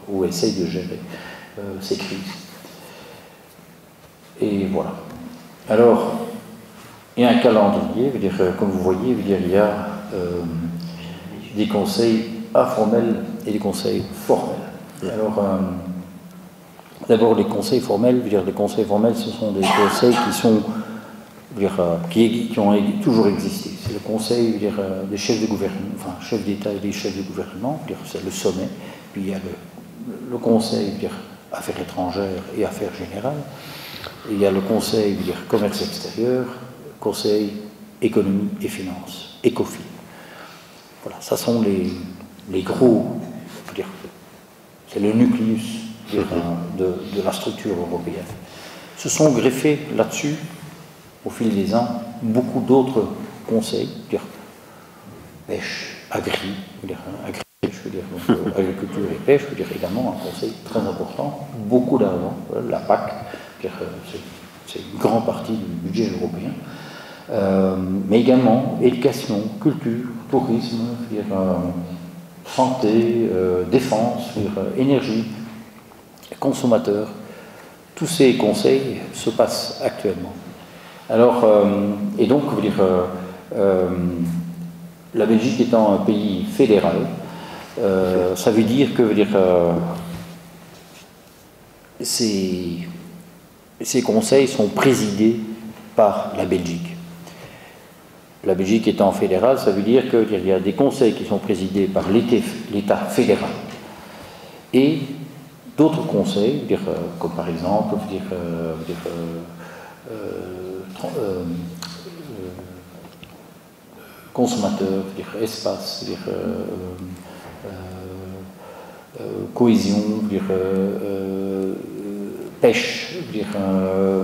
ou essayent de gérer ces crises. Et voilà. Alors, il y a un calendrier, comme vous voyez, il y a des conseils informels et des conseils formels. Alors, d'abord, les conseils formels, les conseils formels, ce sont des conseils qui ont toujours existé. C'est le conseil des chefs de gouvernement, enfin, chefs d'État et des chefs de gouvernement, c'est le sommet. Puis il y a le conseil affaires étrangères et affaires générales. Et il y a le conseil commerce extérieur, conseil économie et finances, ECOFIN. Voilà, ça sont les gros, c'est le nucléus de la structure européenne. Se sont greffés là-dessus, au fil des ans, beaucoup d'autres conseils, pêche, agriculture et pêche, également un conseil très important, beaucoup d'argent, la PAC, c'est une grande partie du budget européen, mais également éducation, culture, tourisme, santé, défense, énergie, consommateurs. Tous ces conseils se passent actuellement. Alors, et donc, la Belgique étant un pays fédéral, ça veut dire que ces conseils sont présidés par la Belgique. la Belgique étant fédérale, ça veut dire qu'il y a des conseils qui sont présidés par l'État fédéral et d'autres conseils, comme par exemple consommateurs, espace, cohésion, pêche,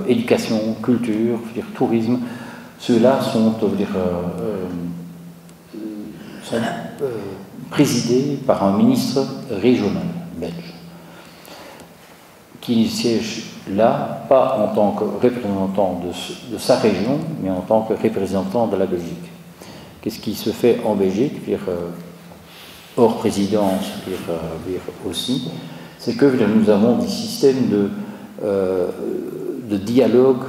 éducation, culture, tourisme. Ceux-là sont, présidés par un ministre régional belge qui siège là, pas en tant que représentant de sa région, mais en tant que représentant de la Belgique. Qu'est-ce qui se fait en Belgique, hors présidence aussi, c'est que nous avons des systèmes de dialogue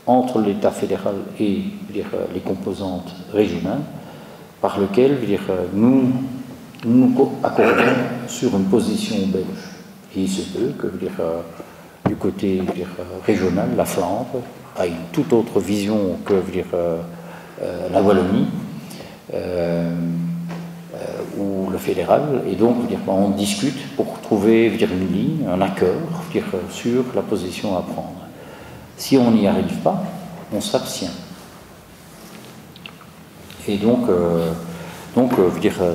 entre l'État fédéral et les composantes régionales, par lequel nous nous accordons sur une position belge. Et il se peut que du côté régional, la Flandre a une toute autre vision que la Wallonie ou le fédéral, et donc on discute pour trouver une ligne, un accord sur la position à prendre. Si on n'y arrive pas, on s'abstient. Et donc,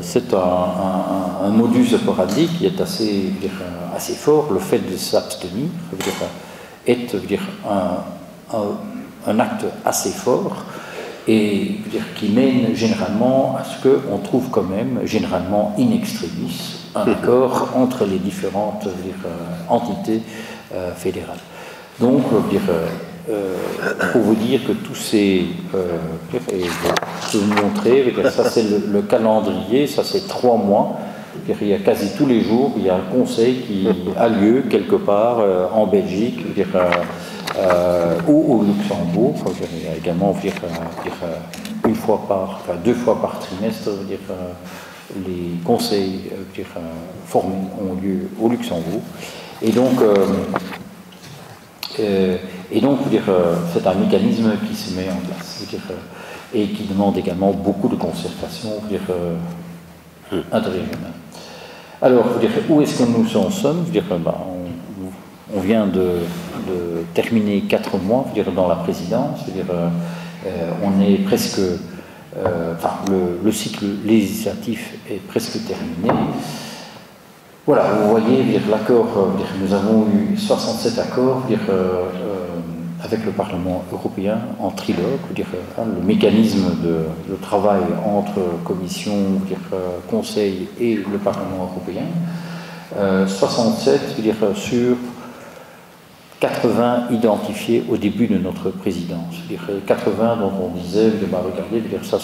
c'est un modus operandi qui est assez fort. Le fait de s'abstenir est un acte assez fort et qui mène généralement à ce qu'on trouve quand même, généralement in extremis, un accord entre les différentes entités fédérales. Donc, pour vous dire que tous ces... et je vais vous montrer, ça c'est le calendrier, ça c'est 3 mois. Il y a quasi tous les jours, il y a un conseil qui a lieu quelque part en Belgique, ou au Luxembourg. Il y a également une fois par, 2 fois par trimestre, les conseils formés ont lieu au Luxembourg. Et donc, c'est un mécanisme qui se met en place et qui demande également beaucoup de concertation interrégionale. Alors, où est-ce que nous en sommes? On vient de terminer 4 mois dans la présidence. On est presque... le cycle législatif est presque terminé. Voilà, vous voyez, l'accord, nous avons eu 67 accords avec le Parlement européen en trilogue, le mécanisme de travail entre Commission, Conseil et le Parlement européen. 67 sur 80 identifiés au début de notre présidence. 80 dont on disait, regardez, ça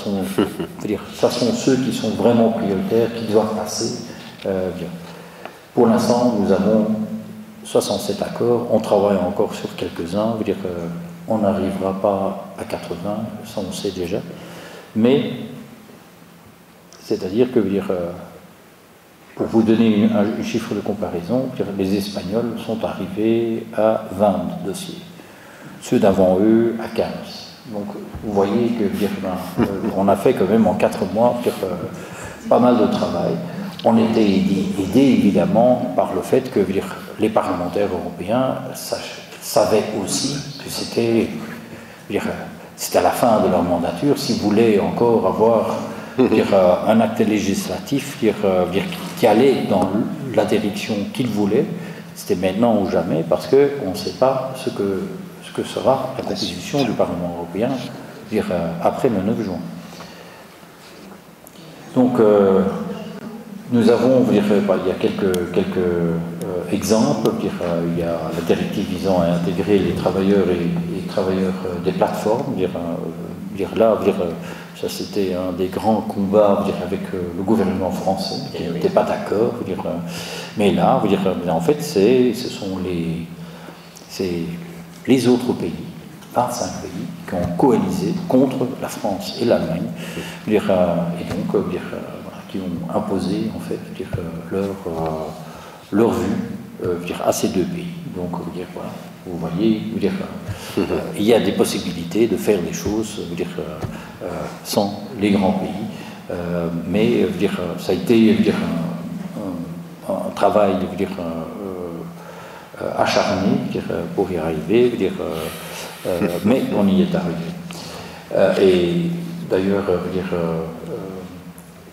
sont ceux qui sont vraiment prioritaires, qui doivent passer. Pour l'instant, nous avons 67 accords, on travaille encore sur quelques-uns, on n'arrivera pas à 80, ça on sait déjà, mais c'est-à-dire que, pour vous donner un chiffre de comparaison, les Espagnols sont arrivés à 20 dossiers, ceux d'avant eux à 15. Donc vous voyez que on a fait quand même en 4 mois pas mal de travail. On était aidé évidemment par le fait que les parlementaires européens savaient aussi que c'était à la fin de leur mandature, s'ils voulaient encore avoir un acte législatif qui allait dans la direction qu'ils voulaient, c'était maintenant ou jamais, parce qu'on ne sait pas ce que sera la constitution du Parlement européen après le 9 juin. Donc, nous avons, il y a quelques exemples. Il y a la directive visant à intégrer les travailleurs et travailleurs des plateformes. Là, ça c'était un des grands combats avec le gouvernement français qui n'était pas d'accord. Mais là, en fait, ce sont les autres pays, 25 pays, qui ont coalisé contre la France et l'Allemagne. Et donc, qui ont imposé en fait leur vue à ces 2 pays. Donc vous voyez, il y a des possibilités de faire des choses sans les grands pays. Mais ça a été un travail acharné pour y arriver, mais on y est arrivé. Et d'ailleurs,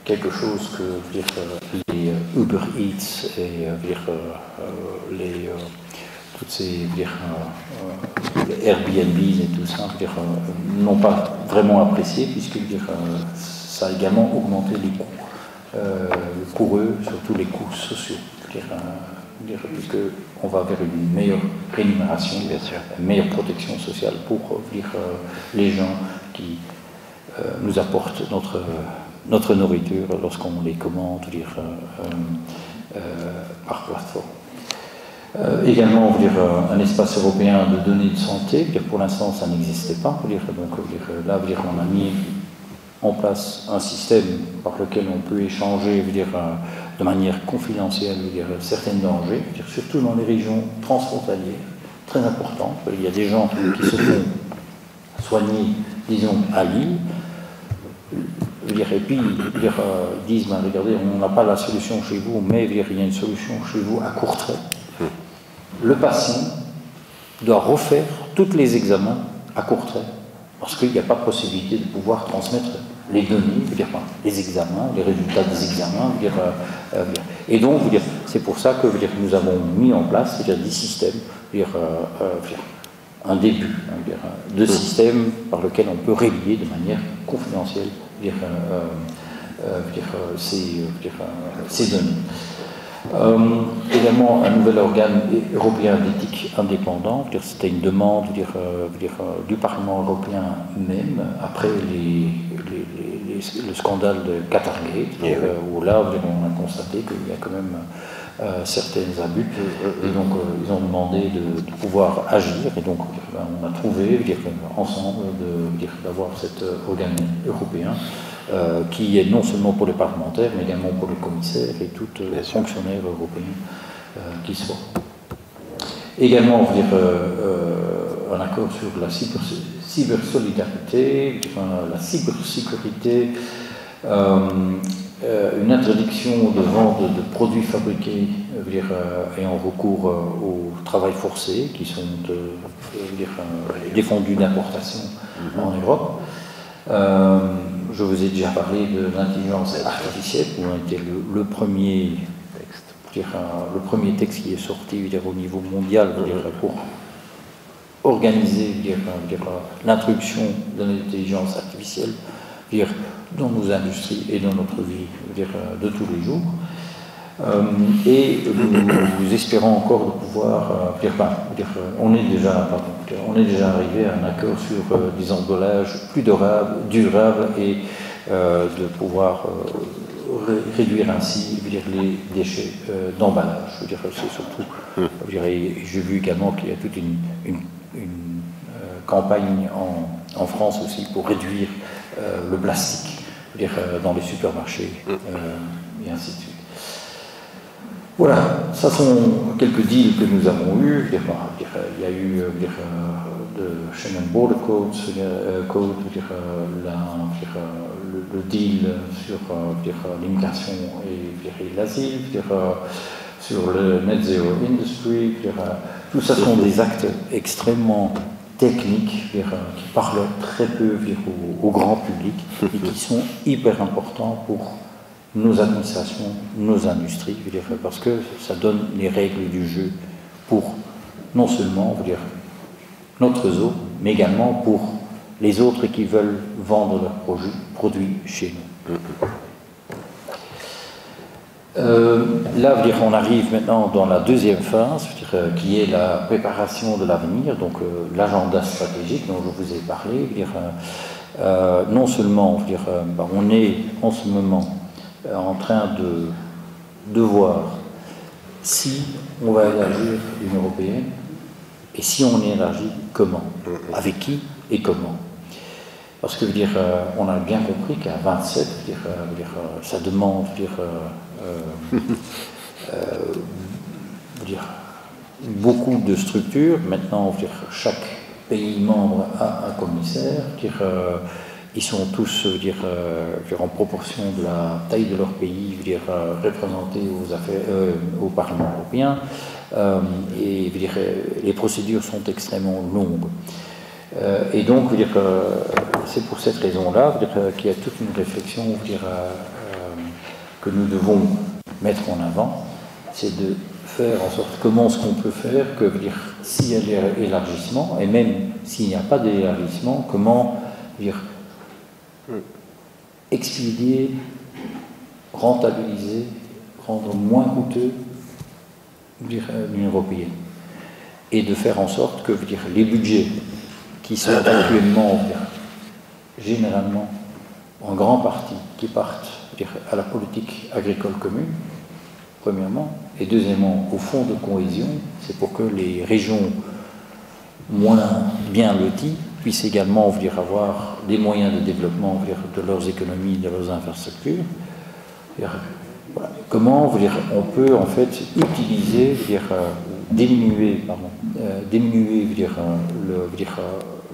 quelque chose que les Uber Eats et toutes ces les Airbnb et tout ça n'ont pas vraiment apprécié, puisque ça a également augmenté les coûts pour eux, surtout les coûts sociaux. Puisqu'on va vers une meilleure rémunération, une meilleure protection sociale pour les gens qui nous apportent notre nourriture lorsqu'on les commande par plateforme. Également, un espace européen de données de santé, pour l'instant ça n'existait pas. Donc là, on a mis en place un système par lequel on peut échanger de manière confidentielle certains dangers, surtout dans les régions transfrontalières, très importantes. Il y a des gens qui se font soigner, disons, à Lille, et puis ils disent, regardez, on n'a pas la solution chez vous, mais il y a une solution chez vous à court trait. Le patient doit refaire tous les examens à court trait, parce qu'il n'y a pas de possibilité de pouvoir transmettre les données, les examens, les résultats des examens. Et donc, c'est pour ça que nous avons mis en place des systèmes, un début de système par lequel on peut relier de manière confidentielle ces données. Également un nouvel organe européen d'éthique indépendant, c'était une demande du Parlement européen même, après le scandale de Qatargate, où là on a constaté qu'il y a quand même certains abus, et donc ils ont demandé de pouvoir agir, et donc on a trouvé ensemble d'avoir cet organe européen qui est non seulement pour les parlementaires, mais également pour les commissaires et tous les fonctionnaires européens qui soient. Également, un accord sur la cybersolidarité, la cybersécurité, une interdiction de vente de produits fabriqués ayant recours au travail forcé, qui sont défendus d'importation en Europe. Je vous ai déjà parlé de l'intelligence artificielle, où on était le premier texte qui est sorti au niveau mondial pour organiser l'introduction de l'intelligence artificielle dans nos industries et dans notre vie de tous les jours. Et nous espérons encore de pouvoir on est déjà arrivé à un accord sur des emballages plus durables et de pouvoir réduire ainsi les déchets d'emballage. C'est surtout. J'ai vu également qu'il y a toute une campagne en France aussi pour réduire le plastique dans les supermarchés et ainsi de suite. Voilà, ça sont quelques deals que nous avons eus. Il y a eu de Schengen Border Code, le deal sur l'immigration et l'asile, sur le Net Zero Industry. Tout ça sont des actes extrêmement techniques qui parlent très peu au grand public et qui sont hyper importants pour nos administrations, nos industries, parce que ça donne les règles du jeu pour non seulement notre zone, mais également pour les autres qui veulent vendre leurs produits chez nous. Là, on arrive maintenant dans la deuxième phase, qui est la préparation de l'avenir, donc l'agenda stratégique dont je vous ai parlé. Non seulement, on est en ce moment en train de voir si on va élargir l'Union européenne et si on élargit, comment, avec qui et comment. Parce que on a bien compris qu'à 27, ça demande beaucoup de structures. Maintenant, chaque pays membre a un commissaire. ils sont tous, en proportion de la taille de leur pays, représentés au Parlement européen, et les procédures sont extrêmement longues. Et donc, c'est pour cette raison-là qu'il y a toute une réflexion que nous devons mettre en avant, c'est de faire en sorte comment est-ce qu'on peut faire que s'il y a l'élargissement, et même s'il n'y a pas d'élargissement, comment expédier, rentabiliser, rendre moins coûteux l'Union européenne, et de faire en sorte que les budgets qui sont actuellement généralement en grande partie qui partent à la politique agricole commune, premièrement, et deuxièmement au fonds de cohésion, c'est pour que les régions moins bien loties puissent également avoir des moyens de développement de leurs économies, de leurs infrastructures. Voilà. Comment on peut en fait utiliser, diminuer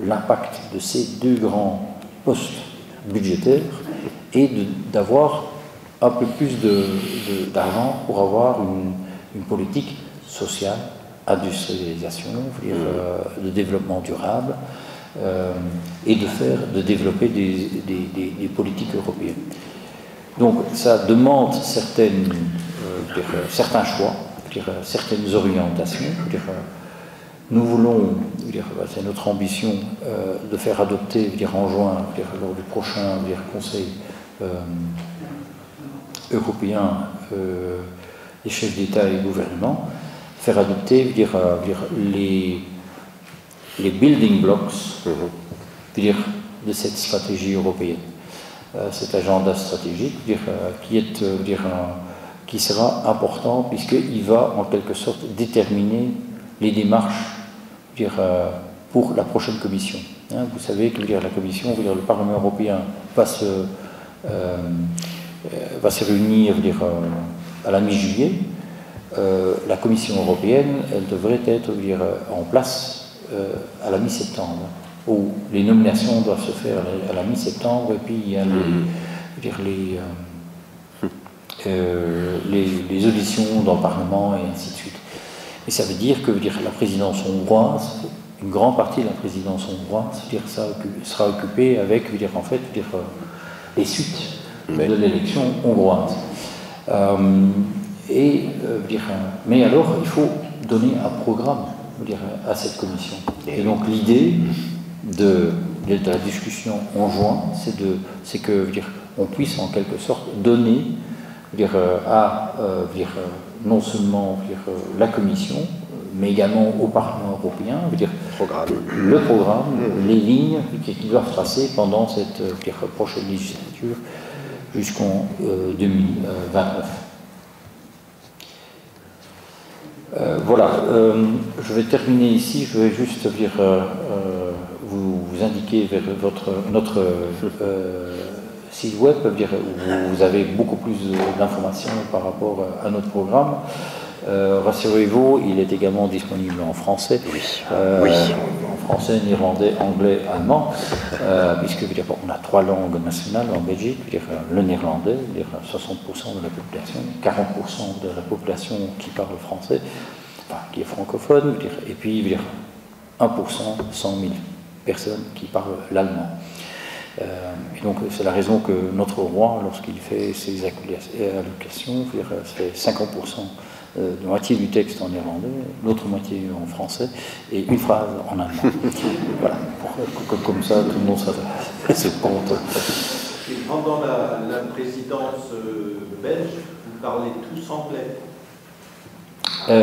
l'impact de ces deux grands postes budgétaires et d'avoir un peu plus d'argent pour avoir une politique sociale, industrialisation, de développement durable, et de développer des politiques européennes. Donc ça demande certains choix, certaines orientations. Nous voulons, c'est notre ambition, de faire adopter en juin, lors du prochain Conseil européen des chefs d'État et de gouvernement, faire adopter les building blocks de cette stratégie européenne. Cet agenda stratégique qui sera important puisqu'il va en quelque sorte déterminer les démarches pour la prochaine commission. Vous savez que la commission, le Parlement européen va se réunir à la mi-juillet. La Commission européenne, elle devrait être en place à la mi-septembre, où les nominations doivent se faire à la mi-septembre, et puis il y a les auditions dans le Parlement et ainsi de suite. Et ça veut dire que la présidence hongroise, une grande partie de la présidence hongroise, sera occupée avec les suites de l'élection hongroise. Mais alors, il faut donner un programme à cette commission. Et donc l'idée de la discussion en juin, c'est que on puisse en quelque sorte donner non seulement la commission, mais également au Parlement européen, le programme, les lignes qui doivent tracer pendant cette prochaine législature jusqu'en 2029. Voilà, je vais terminer ici, je vais juste vous indiquer vers notre site web, où vous avez beaucoup plus d'informations par rapport à notre programme. Rassurez-vous, il est également disponible en français, en français, néerlandais, anglais, allemand, puisque on a 3 langues nationales en Belgique, le néerlandais, 60% de la population, 40% de la population qui parle français, enfin, qui est francophone, et puis 1%, 100 000 personnes qui parlent l'allemand. Et donc c'est la raison que notre roi, lorsqu'il fait ses allocations, fait 50%, de moitié du texte en néerlandais, l'autre moitié en français, et une phrase en allemand. Voilà, comme ça tout le monde se compte. Et pendant la présidence belge, vous parlez tous anglais?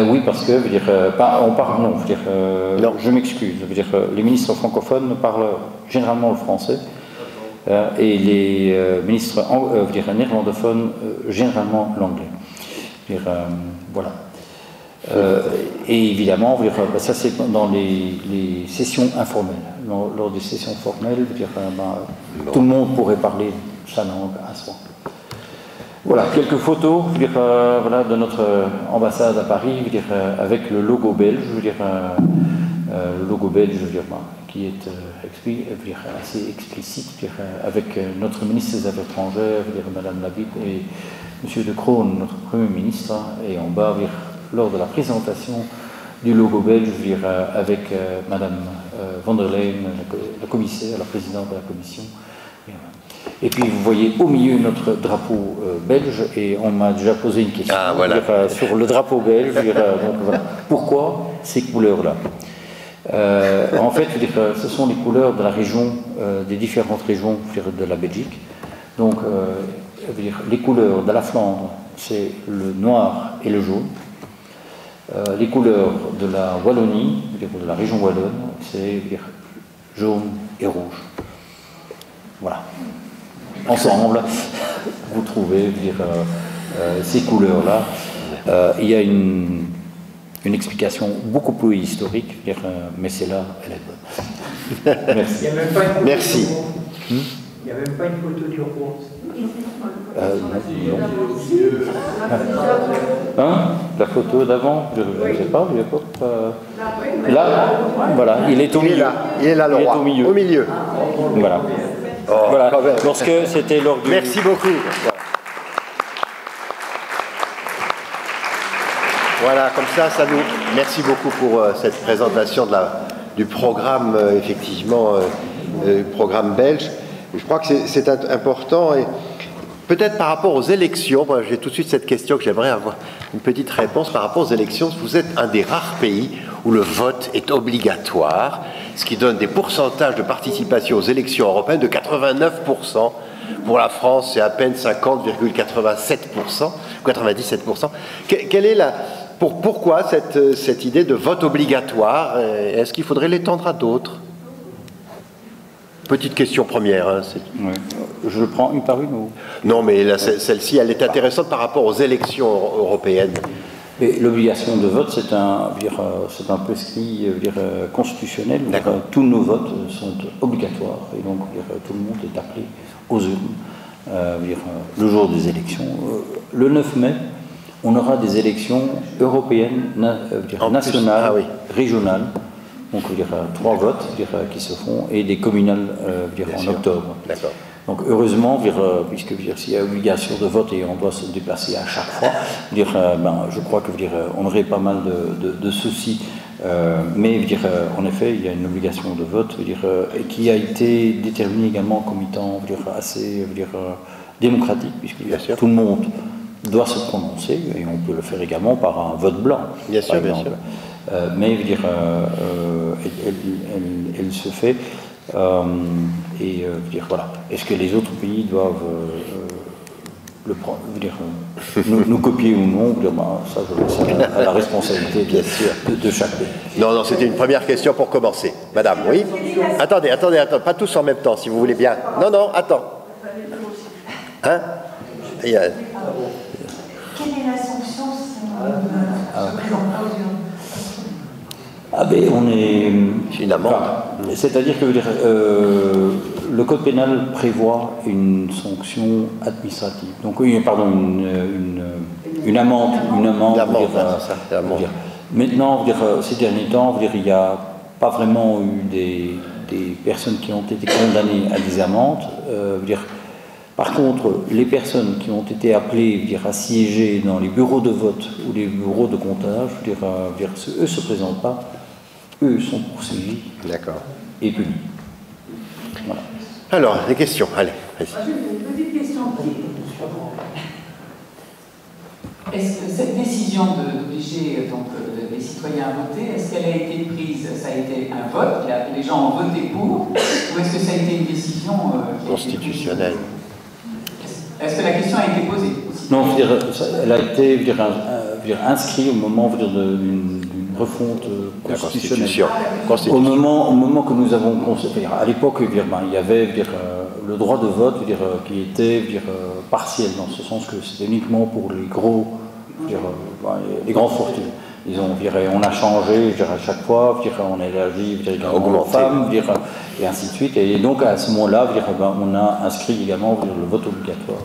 Oui, parce que on parle, non, je m'excuse, les ministres francophones parlent généralement le français, et les ministres néerlandophones généralement l'anglais. Voilà. Et évidemment, ça c'est dans les sessions informelles. Lors des sessions formelles, tout le monde pourrait parler sa langue à soi. Voilà, quelques photos de notre ambassade à Paris avec le logo belge, le logo belge qui est assez explicite avec notre ministre des Affaires étrangères, Madame Labitte, et M. De Croo, notre Premier ministre, et en bas, lors de la présentation du logo belge, avec Madame von der Leyen, la commissaire, la présidente de la commission. Et puis vous voyez au milieu notre drapeau belge, et on m'a déjà posé une question sur le drapeau belge. Donc, voilà. Pourquoi ces couleurs-là? En fait, ce sont les couleurs de la région, des différentes régions de la Belgique. Donc, les couleurs de la Flandre, c'est le noir et le jaune. Les couleurs de la Wallonie, de la région wallonne, c'est jaune et rouge. Voilà. Ensemble, vous trouvez ces couleurs-là. Il y a une explication beaucoup plus historique, mais celle-là, elle est bonne. Merci. Merci. Il n'y a même pas une photo du rose. Hein? La photo d'avant, je ne sais pas, il n'y a pas. Là, voilà, il est au milieu. Il est là, le roi. Au milieu. Voilà. Oh, voilà. Lorsque c'était lors du... Merci beaucoup. Voilà, comme ça nous... Merci beaucoup pour cette présentation du programme, effectivement, programme belge. Je crois que c'est important. Et peut-être par rapport aux élections, j'ai tout de suite cette question que j'aimerais avoir une petite réponse par rapport aux élections. Vous êtes un des rares pays où le vote est obligatoire, ce qui donne des pourcentages de participation aux élections européennes de 89%. Pour la France, c'est à peine 50,87%, 97%. Quelle est pourquoi cette idée de vote obligatoire? Est-ce qu'il faudrait l'étendre à d'autres? Petite question première. Hein, oui. Je le prends une par une ou... Non, mais celle-ci, elle est intéressante par rapport aux élections européennes. L'obligation de vote, c'est un prescrit constitutionnel. Tous nos votes sont obligatoires et donc tout le monde est appelé aux urnes le jour des élections. Le 9 mai, on aura des élections européennes, nationales, régionales. Donc il y aura 3 votes qui se font et des communales en octobre. D'accord. Donc heureusement, puisque s'il y a obligation de vote et on doit se déplacer à chaque fois, je crois que on aurait pas mal de soucis. Mais en effet, il y a une obligation de vote qui a été déterminée également comme étant assez démocratique, puisque tout le monde doit se prononcer et on peut le faire également par un vote blanc. Bien sûr, bien sûr. Mais elle se fait. Voilà. Est-ce que les autres pays doivent nous copier ou non? Ça, je laisse à la responsabilité de chaque pays. Non, c'était une première question pour commencer. Madame, oui? Attendez, pas tous en même temps, si vous voulez bien. Non, attends. Hein? Quelle est la sanction si on ne présente pas aux urnes? On est une amende. C'est-à-dire que le code pénal prévoit une sanction administrative. Donc, une amende. Maintenant, ces derniers temps, il n'y a pas vraiment eu des personnes qui ont été condamnées à des amendes. Par contre, les personnes qui ont été appelées à siéger dans les bureaux de vote ou les bureaux de comptage, eux ne se présentent pas. Eux sont poursuivis et punis. Voilà. Alors, des questions, allez. J'ai une petite question. Est-ce que cette décision d'obliger les citoyens à voter, est-ce qu'elle a été prise, ça a été un vote, les gens ont voté pour, ou est-ce que ça a été une décision constitutionnelle? Est-ce que la question a été posée? Non, elle a été inscrite au moment d'une refonte constitutionnelle. Au moment que nous avons constitué, à l'époque, il y avait le droit de vote qui était partiel, dans ce sens que c'était uniquement pour les grandes fortunes. On a changé à chaque fois, on a élargi aux femmes, et ainsi de suite. Et donc à ce moment-là, on a inscrit également le vote obligatoire.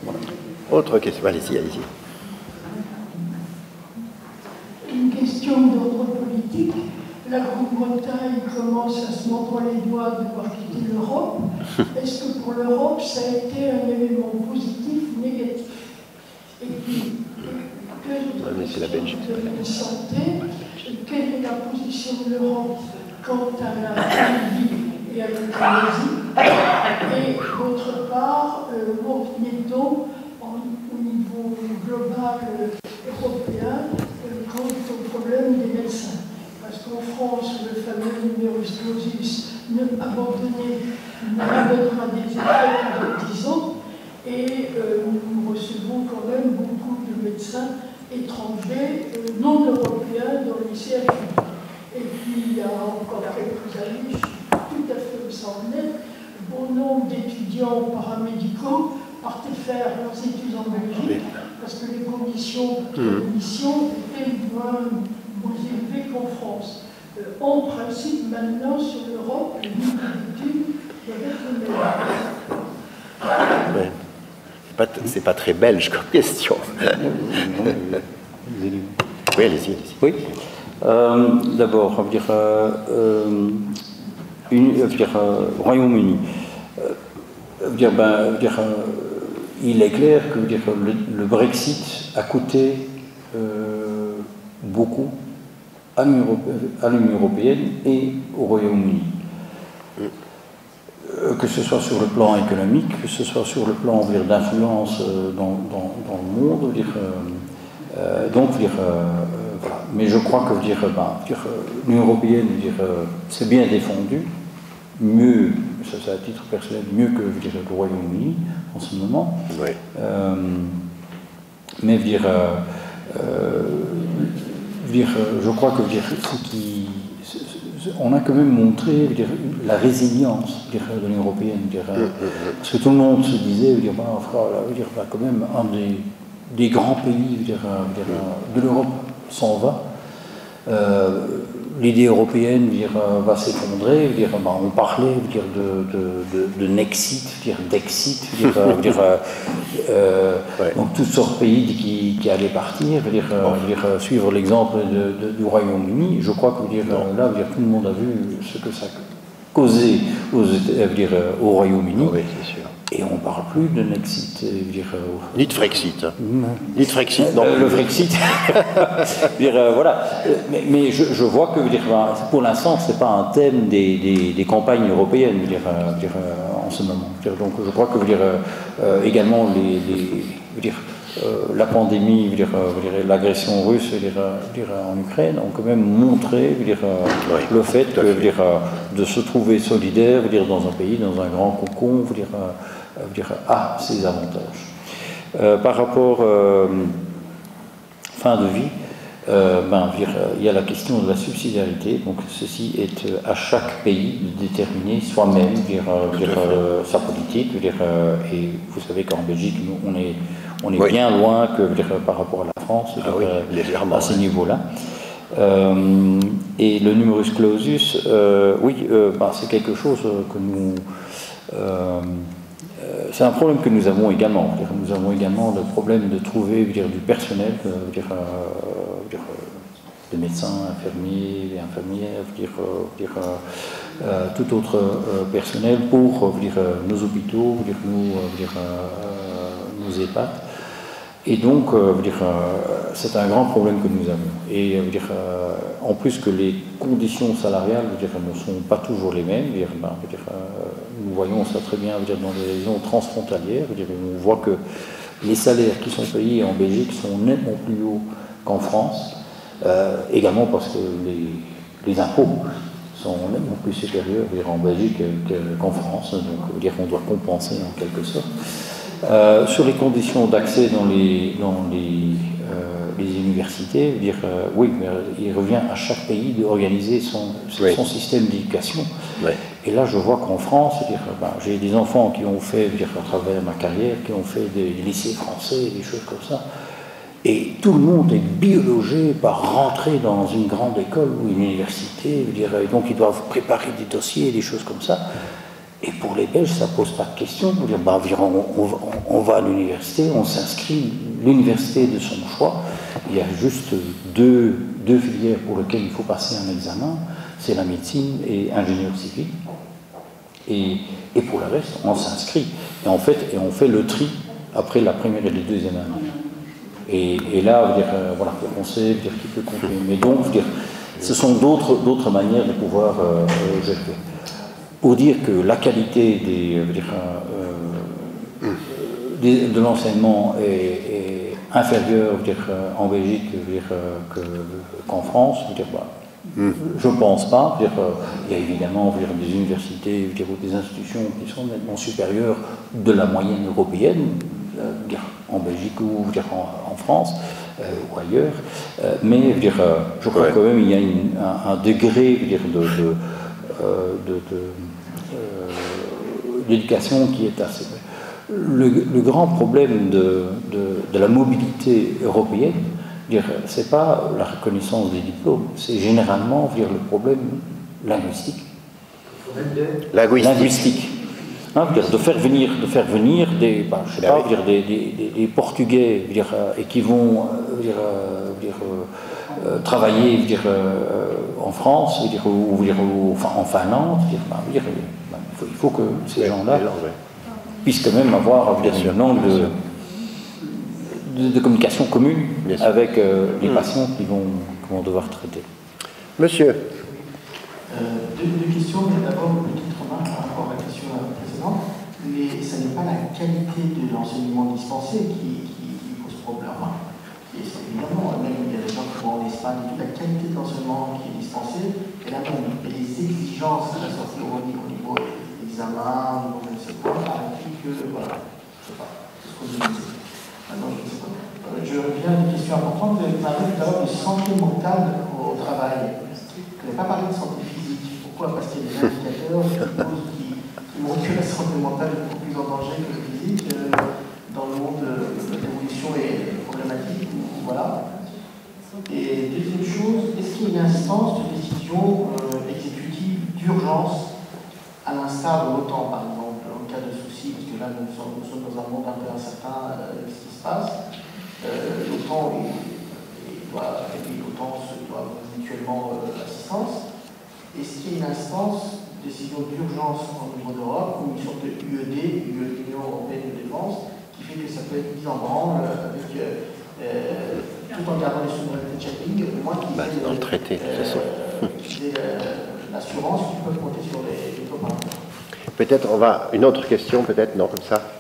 Voilà. Autre question, allez-y. Une question d'ordre politique. La Grande-Bretagne commence à se montrer croisent les doigts de devoir quitter l'Europe. Est-ce que pour l'Europe, ça a été un élément positif ou négatif? Et puis, c'est la Belgique. De santé, quelle est la position de l'Europe quant à la vie et à l'euthanasie? Et d'autre part, où en est-on au niveau global européen quant au problème des médecins? Parce qu'en France, le fameux numerus clausus n'abandonnera des effets qu'à 10 ans, et nous recevons quand même beaucoup de médecins étrangers, non européens, dans les CHU. Et puis, il y a encore quelques années, je suis tout à fait au centre net, bon nombre d'étudiants paramédicaux partaient faire leurs études en Belgique, parce que les conditions de mission étaient moins élevées qu'en France. En principe, maintenant, sur l'Europe, les niveaux d'études doivent être les mêmes. C'est pas très belge comme question. Oui, allez-y. Oui. D'abord, Royaume-Uni. Il est clair que le Brexit a coûté beaucoup à l'Union européenne et au Royaume-Uni. Que ce soit sur le plan économique, que ce soit sur le plan d'influence dans le monde, voilà. Mais je crois que l'Union européenne s'est bien défendue, mieux, ça c'est à titre personnel, mieux que le Royaume-Uni en ce moment. Oui. Mais je crois que on a quand même montré la résilience de l'Union européenne. Parce que tout le monde se disait, quand même, un des grands pays de l'Europe s'en va. L'idée européenne va s'effondrer. On parlait de Nexit, d'Exit, donc toutes sortes de pays qui allaient partir, suivre l'exemple du Royaume-Uni. Je crois que là, tout le monde a vu ce que ça causait au Royaume-Uni. Oui, c'est sûr. Et on ne parle plus de Nexit. Ni de Frexit. Ni de Frexit, non. Le Frexit. Voilà. Mais je vois que pour l'instant, ce n'est pas un thème des campagnes européennes en ce moment. Donc je crois que également la pandémie, l'agression russe en Ukraine ont quand même montré le fait que de se trouver solidaire dans un pays, dans un grand cocon, a ses avantages. Par rapport fin de vie, il y a la question de la subsidiarité, donc ceci est à chaque pays de déterminer soi-même sa politique, et vous savez qu'en Belgique, nous, on est bien loin que par rapport à la France, à ce niveau-là. Et le numerus clausus, c'est quelque chose que nous... c'est un problème que nous avons également. Nous avons également le problème de trouver du personnel, des médecins, infirmiers, infirmières, tout autre personnel pour nos hôpitaux, nos EHPAD. Et donc, c'est un grand problème que nous avons. Et en plus que les conditions salariales ne sont pas toujours les mêmes, nous voyons ça très bien dans les régions transfrontalières. On voit que les salaires qui sont payés en Belgique sont nettement plus hauts qu'en France, également parce que les impôts sont nettement plus supérieurs en Belgique qu'en France, donc on doit compenser en quelque sorte. Sur les conditions d'accès dans les universités, oui, mais il revient à chaque pays d'organiser son système d'éducation. Oui. Et là, je vois qu'en France, j'ai des enfants qui ont fait, à travers ma carrière, qui ont fait des lycées français, des choses comme ça. Et tout le monde est biologé par rentrer dans une grande école ou une université, et donc ils doivent préparer des dossiers, des choses comme ça. Et pour les Belges, ça ne pose pas de question. On va à l'université, on s'inscrit, l'université de son choix. Il y a juste deux filières pour lesquelles il faut passer un examen, c'est la médecine et ingénieur civil. Et pour le reste, on s'inscrit. Et en fait, on fait le tri après la première et la deuxième année. Et là, voilà, on sait qui peut compter. Mais donc, ce sont d'autres manières de pouvoir gérer. Pour dire que la qualité de l'enseignement est inférieure en Belgique qu'en France, je ne pense pas. Il y a évidemment des universités ou des institutions qui sont nettement supérieures de la moyenne européenne, en Belgique ou en France ou ailleurs. Mais je crois quand même qu'il y a un degré d'éducation qui est assez... Le grand problème de la mobilité européenne, ce n'est pas la reconnaissance des diplômes, c'est généralement le problème linguistique. Linguistique. Hein, de faire venir des Portugais et qui vont travailler en France ou en Finlande. Il faut que ces gens-là puissent quand même avoir une langue de communication commune avec les patients qui vont devoir traiter. Monsieur. Deux questions, mais d'abord une petite remarque par rapport à la question précédente. Mais ce n'est pas la qualité de l'enseignement dispensé qui pose problème. Évidemment, même il y a des gens qui vont en Espagne, la qualité de l'enseignement qui est dispensé est la même. Et les exigences à la sortie au niveau des examens, ou je ne sais quoi, impliquent que, voilà, je ne sais pas, c'est ce que je disais. Maintenant, je ne sais pas. Je reviens à une question importante. Vous avez parlé tout à l'heure de santé mentale au travail. Vous n'avez pas parlé de santé physique. Pourquoi? Parce qu'il y a des indicateurs qui montrent que la santé mentale est beaucoup plus en danger que le physique dans le monde de l'évolution et problématique. Voilà. Et deuxième chose, est-ce qu'il y a une instance de décision exécutive d'urgence à l'instar de l'OTAN, par exemple, en cas de souci, parce que là nous sommes dans un monde un peu incertain de ce qui se passe. L'OTAN se doit mutuellement l'assistance. Est-ce qu'il y a une instance de décision d'urgence au niveau d'Europe ou une sorte de UED, Union Européenne de Défense, qui fait que ça peut être mis en branle avec, tout en gardant les souverainetés checking, moi qui dans le traité, de toute façon. L'assurance qui peut compter sur les copains. Peut-être on va une autre question, peut-être non,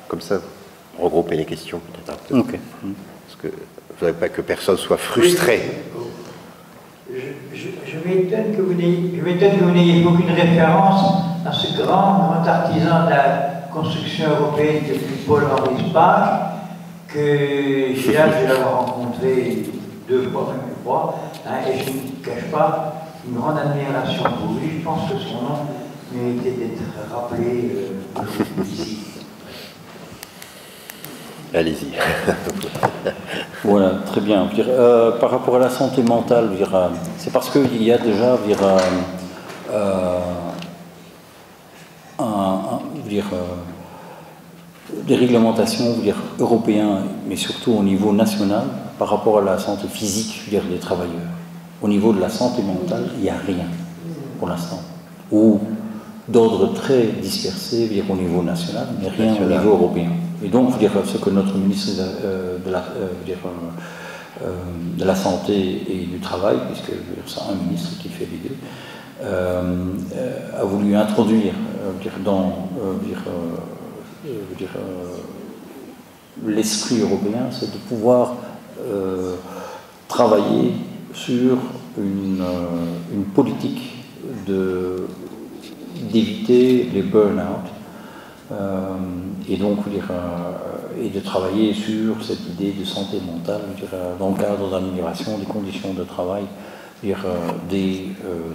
comme ça, regrouper les questions peut-être. Ok. Parce que vous n'avez pas que personne soit frustré. Je m'étonne que vous n'ayez aucune référence à ce grand artisan de la construction européenne depuis Paul-Henri Spaak, que j'ai l'âge de l'avoir rencontré 2 fois, même 3, et je ne cache pas une grande admiration pour lui. Je pense que son nom méritait d'être rappelé ici. Allez-y. Voilà, très bien. Par rapport à la santé mentale, c'est parce qu'il y a déjà des réglementations européennes, mais surtout au niveau national, par rapport à la santé physique des travailleurs. Au niveau de la santé mentale, il n'y a rien pour l'instant. Ou d'ordre très dispersé au niveau national, mais rien au niveau européen. Et donc, ce que notre ministre de la Santé et du Travail, puisque c'est un ministre qui fait les deux, a voulu introduire dans l'esprit européen, c'est de pouvoir travailler sur une politique d'éviter les burn-out et donc et de travailler sur cette idée de santé mentale dans le cadre d'amélioration des conditions de travail des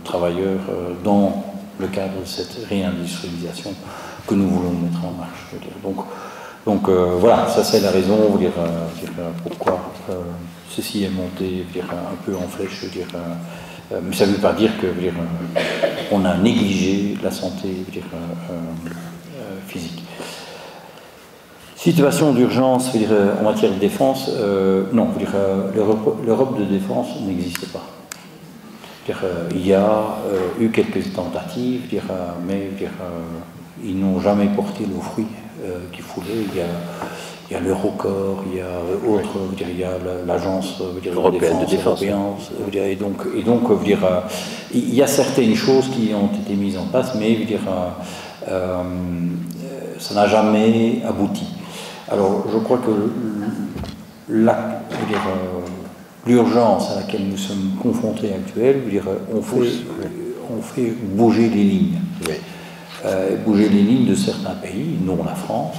travailleurs dans le cadre de cette réindustrialisation que nous voulons mettre en marche. Donc voilà, ça c'est la raison pourquoi ceci est monté un peu en flèche. Mais ça ne veut pas dire qu'on a négligé la santé physique. Situation d'urgence en matière de défense, non, l'Europe de défense n'existe pas. Il y a eu quelques tentatives, mais ils n'ont jamais porté le fruit qu'il fallait. Il y a l'Eurocorps, il y a autre, il y a l'agence européenne de défense. Et donc, il y a certaines choses qui ont été mises en place, mais ça n'a jamais abouti. Alors, je crois que l'urgence à laquelle nous sommes confrontés actuellement, on fait bouger les lignes. Oui. Bouger les lignes de certains pays, non la France,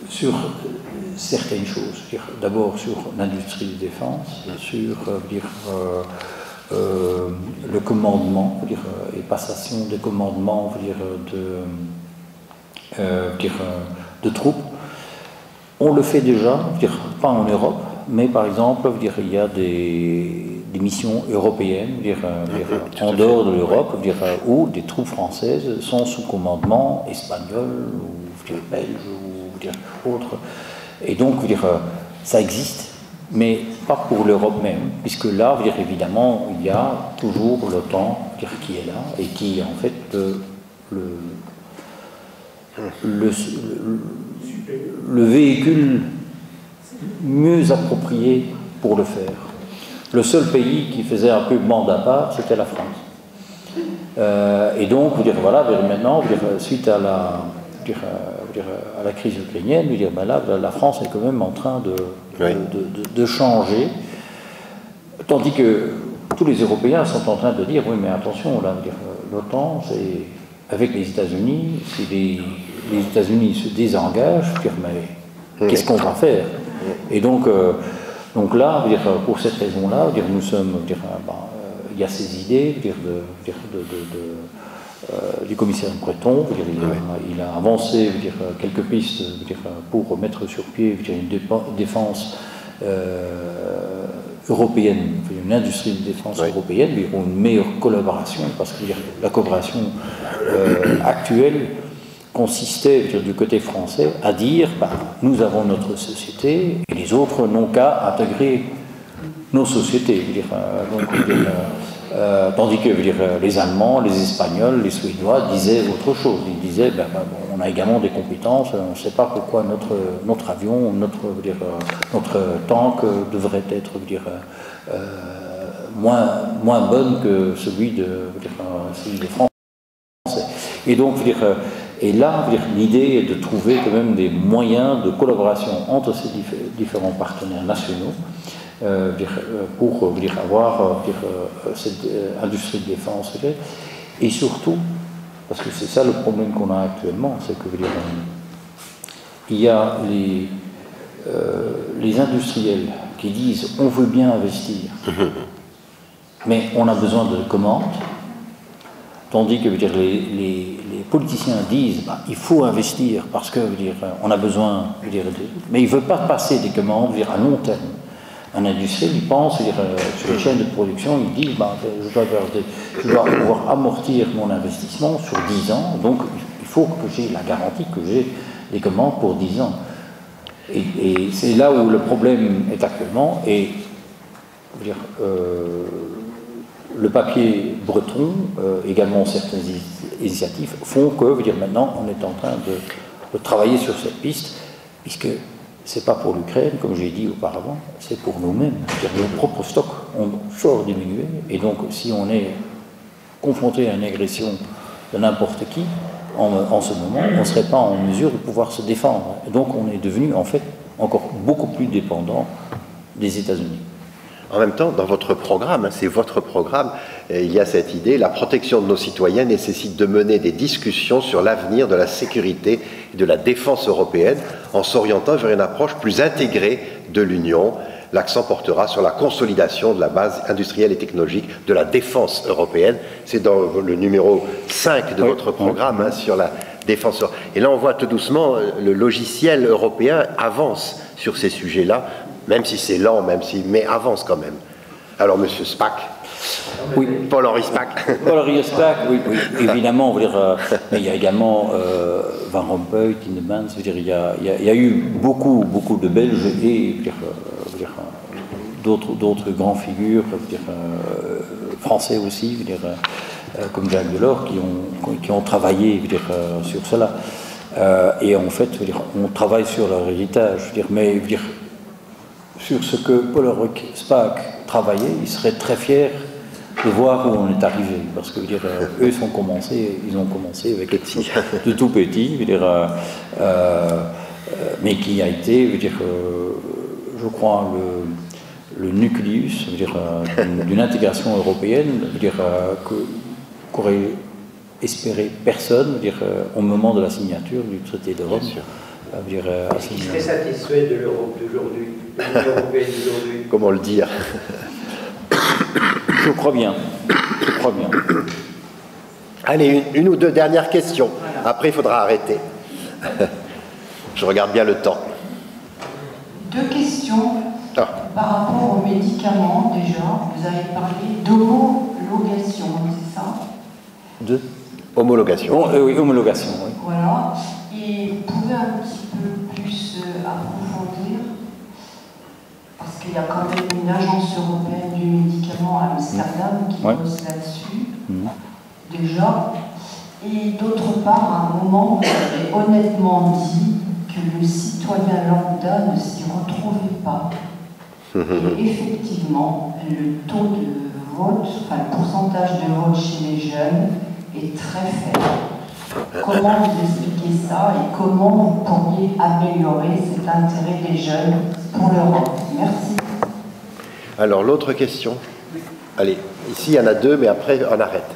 sur certaines choses. D'abord sur l'industrie de défense, sur le commandement, et passation des commandements de troupes. On le fait déjà, pas en Europe, mais par exemple, il y a des missions européennes, en dehors de l'Europe, où des troupes françaises sont sous commandement espagnol, ou belge, ou autre. Et donc, ça existe, mais pas pour l'Europe même, puisque là, évidemment, il y a toujours l'OTAN qui est là, et qui est en fait le véhicule mieux approprié pour le faire. Le seul pays qui faisait un peu bande à part, c'était la France. Et donc, voilà, maintenant, suite à la crise ukrainienne, là, la France est quand même en train de changer, tandis que tous les Européens sont en train de dire, oui, mais attention, l'OTAN, c'est avec les États-Unis, si les États-Unis se désengagent, mais qu'est-ce qu'on va faire? Et donc là, pour cette raison-là, nous sommes, il y a ces idées du commissaire Breton, il a avancé quelques pistes pour mettre sur pied une défense européenne, une industrie de défense européenne, pour une meilleure collaboration, parce que la coopération actuelle consistait du côté français à dire nous avons notre société et les autres n'ont qu'à intégrer nos sociétés. Tandis que les Allemands, les Espagnols, les Suédois disaient autre chose. Ils disaient on a également des compétences, on ne sait pas pourquoi notre avion, notre tank devrait être moins bonne que celui des Français. Et donc, et là, l'idée est de trouver quand même des moyens de collaboration entre ces différents partenaires nationaux pour avoir cette industrie de défense. Et surtout, parce que c'est ça le problème qu'on a actuellement, c'est que il y a les industriels qui disent on veut bien investir, mais on a besoin de commandes, tandis que les politiciens disent il faut investir parce que on a besoin, mais ils ne veulent pas passer des commandes à long terme. Un industriel, il pense sur les chaînes de production, il dit je dois pouvoir amortir mon investissement sur 10 ans, donc il faut que j'ai la garantie que j'ai des commandes pour 10 ans. Et c'est là où le problème est actuellement. Et le papier breton, également certaines initiatives, font que maintenant on est en train de travailler sur cette piste, puisque c'est pas pour l'Ukraine, comme j'ai dit auparavant, c'est pour nous-mêmes. Nos propres stocks ont fort diminué, et donc si on est confronté à une agression de n'importe qui, en ce moment, on ne serait pas en mesure de pouvoir se défendre. Et donc on est devenu en fait encore beaucoup plus dépendant des États-Unis. En même temps, dans votre programme, c'est votre programme, il y a cette idée, la protection de nos citoyens nécessite de mener des discussions sur l'avenir de la sécurité et de la défense européenne en s'orientant vers une approche plus intégrée de l'Union. L'accent portera sur la consolidation de la base industrielle et technologique de la défense européenne. C'est dans le numéro 5 de votre programme sur la défense européenne. Et là, on voit tout doucement le logiciel européen avance sur ces sujets-là, même si c'est lent, mais avance quand même. Alors, Monsieur Spaak, Paul-Henri Spaak. Paul-Henri Spaak, oui, évidemment, mais il y a également Van Rompuy, Tindemans, il y a eu beaucoup de Belges et d'autres grandes figures, français aussi, comme Jacques Delors qui ont travaillé sur cela. Et en fait, on travaille sur leur héritage. Mais sur ce que Paul-Henri Spaak travaillait, il serait très fier de voir où on est arrivé. Parce que eux, ils ont commencé avec de tout petit, mais qui a été, je crois, le nucléus d'une intégration européenne qu'aurait espéré personne au moment de la signature du traité de Rome. Qui serait satisfait de l'Europe d'aujourd'hui, de l'Union européenne d'aujourd'hui? Comment le dire? Je crois bien. Allez, une ou deux dernières questions. Après, il faudra arrêter. Je regarde bien le temps. Deux questions par rapport aux médicaments, déjà. Vous avez parlé d'homologation, c'est ça? De homologation. Oui, homologation. Oui. Voilà. Et vous pouvez un petit peu plus approfondir, parce qu'il y a quand même une agence européenne du médicament à Amsterdam qui bosse là-dessus, déjà. Et d'autre part, à un moment, vous avez honnêtement dit que le citoyen lambda ne s'y retrouvait pas. Et effectivement, le taux de vote, enfin le pourcentage de vote chez les jeunes est très faible. Comment vous expliquez ça et comment vous pourriez améliorer cet intérêt des jeunes pour l'Europe? Merci. Alors, l'autre question. Allez, ici, il y en a deux, mais après, on arrête.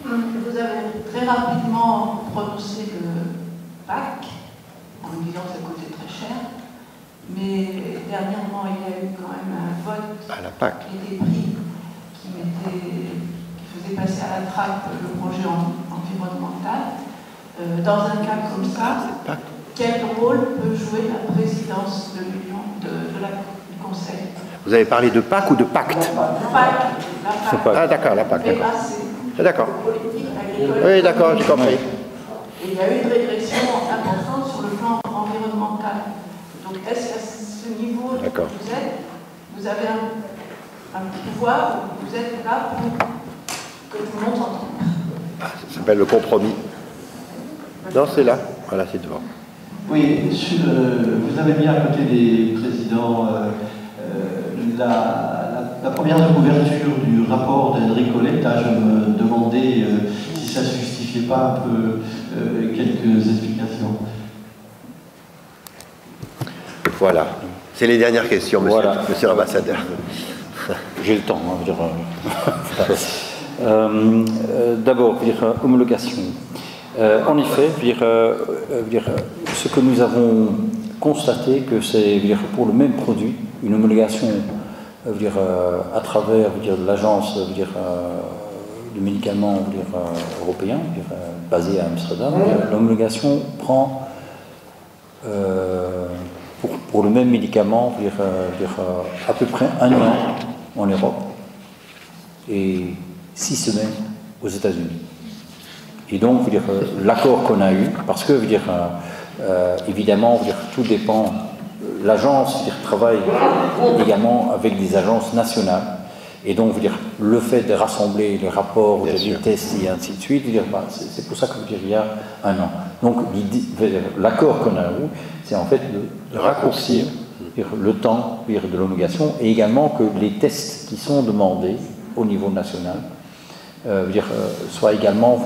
Vous avez très rapidement prononcé le PAC, en me disant que ça coûtait très cher, mais dernièrement, il y a eu quand même un vote à la PAC et des prix qui faisait passer à la trappe le projet environnemental. Dans un cas comme ça, quel rôle peut jouer la présidence de l'Union, du Conseil? Vous avez parlé de PAC ou de pacte? La PAC. Ah d'accord, la PAC, d'accord. D'accord. Politique agricole. Oui, d'accord, j'ai compris. Et il y a eu une régression importante sur le plan environnemental. Donc est-ce qu'à ce niveau où vous avez un pouvoir, vous êtes là pour que tout le monde s'entende? Ça s'appelle le compromis. Non, c'est là. Voilà, c'est devant. Oui, vous avez mis à côté des présidents la première couverture du rapport d'Enrico Letta. Je me demandais si ça ne justifiait pas un peu quelques explications. Voilà. C'est les dernières questions, monsieur l'ambassadeur. J'ai le temps. D'abord, homologation. En effet, ce que nous avons constaté, que c'est pour le même produit, une homologation à travers l'agence du médicament européen, basée à Amsterdam, l'homologation prend pour le même médicament à peu près 1 an en Europe et 6 semaines aux États-Unis. Et donc, l'accord qu'on a eu, parce que, évidemment, tout dépend. L'agence travaille également avec des agences nationales. Et donc, le fait de rassembler les rapports, les tests et ainsi de suite, c'est pour ça qu'il y a 1 an. Donc, l'accord qu'on a eu, c'est en fait de raccourcir le temps de l'homologation et également que les tests qui sont demandés au niveau national soit également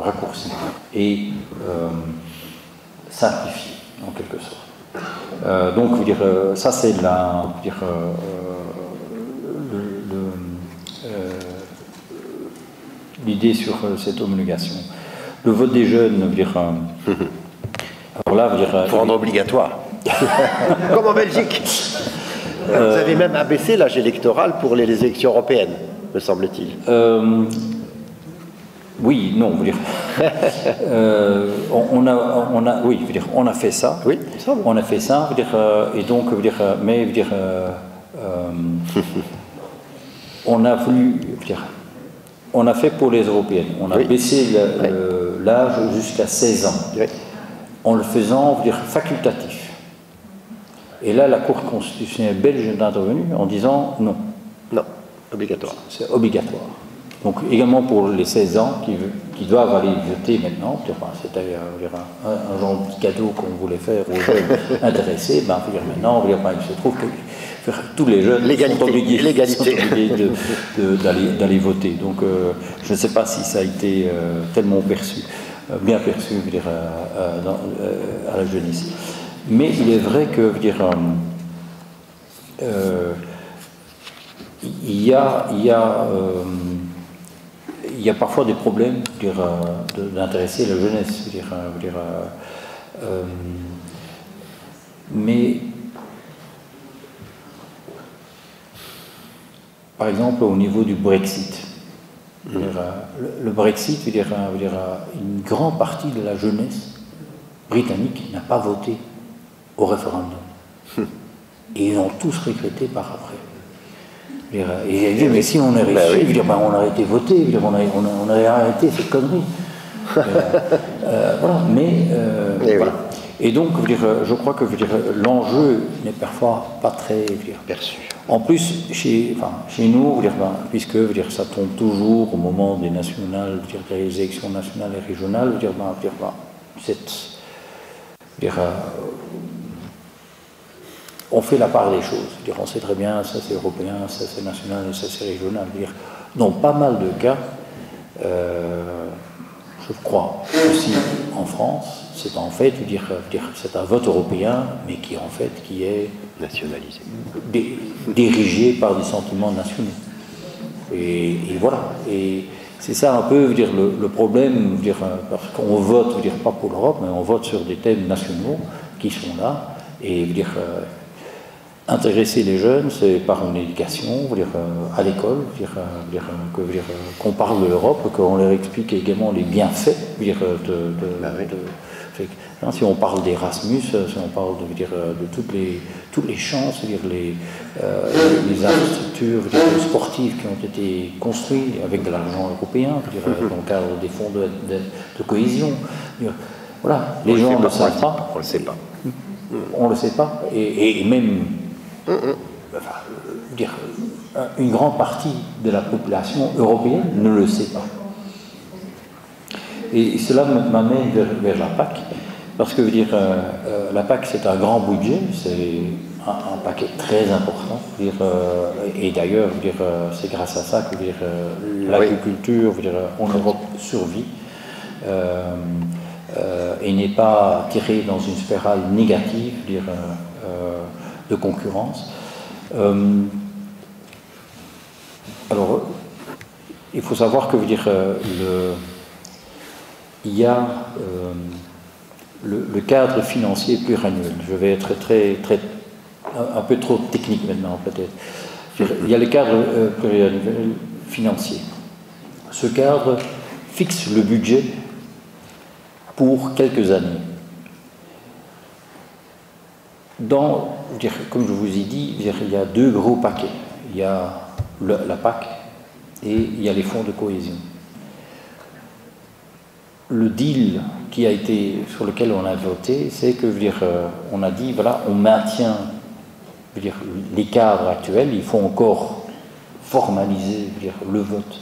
raccourci et simplifié en quelque sorte. Donc ça c'est l'idée sur cette homologation. Le vote des jeunes, alors là, pour rendre obligatoire, comme en Belgique. Vous avez même abaissé l'âge électoral pour les élections européennes, me semble-t-il. Oui, non, on a fait ça. Oui, on a fait ça, et donc, mais on a voulu, on a fait pour les européennes. On a baissé l'âge jusqu'à 16 ans, en le faisant facultatif. Et là, la Cour constitutionnelle belge est intervenue en disant non. Non, obligatoire. C'est obligatoire. Donc également pour les 16 ans qui doivent aller voter maintenant, c'était un genre de cadeau qu'on voulait faire aux jeunes intéressés, maintenant il se trouve que tous les jeunes sont obligés d'aller voter. Donc je ne sais pas si ça a été tellement bien perçu à la jeunesse. Mais il est vrai que il y a parfois des problèmes d'intéresser la jeunesse. Mais par exemple au niveau du Brexit, le Brexit veut dire une grande partie de la jeunesse britannique n'a pas voté au référendum. Et ils ont tous regretté par après. Et j'ai dit, mais si on est réussi, on aurait été voté, on aurait arrêté cette connerie. Voilà, voilà. Et donc, je crois que l'enjeu n'est parfois pas très perçu. En plus, chez nous, puisque ça tombe toujours au moment des nationales, des élections nationales et régionales, on fait la part des choses. On sait très bien, ça c'est européen, ça c'est national et ça c'est régional. Dans pas mal de cas, je crois aussi en France, c'est en fait c'est un vote européen, mais qui est nationalisé, dirigé par des sentiments nationaux. Et voilà. Et c'est ça un peu le problème, parce qu'on vote pas pour l'Europe, mais on vote sur des thèmes nationaux qui sont là. Et intéresser les jeunes, c'est par une éducation, à l'école, qu'on parle de l'Europe, qu'on leur explique également les bienfaits. Si on parle d'Erasmus, si on parle de toutes les chances, les infrastructures sportives qui ont été construites avec de l'argent européen, dans le cadre des fonds de cohésion. Voilà, les gens ne le savent pas. On ne le sait pas. On ne le sait pas. Et même, une grande partie de la population européenne ne le sait pas. Et cela m'amène vers la PAC, parce que la PAC c'est un grand budget, c'est un paquet très important, et d'ailleurs c'est grâce à ça que l'agriculture en Europe survit et n'est pas tirée dans une spirale négative de concurrence. Alors, il faut savoir que il y a le cadre financier pluriannuel. Je vais être un peu trop technique maintenant peut-être. Il y a le cadre pluriannuel financier. Ce cadre fixe le budget pour quelques années. Comme je vous ai dit, il y a deux gros paquets. Il y a la PAC et il y a les fonds de cohésion. Le deal sur lequel on a voté, c'est que on a dit voilà, on maintient les cadres actuels, il faut encore formaliser le vote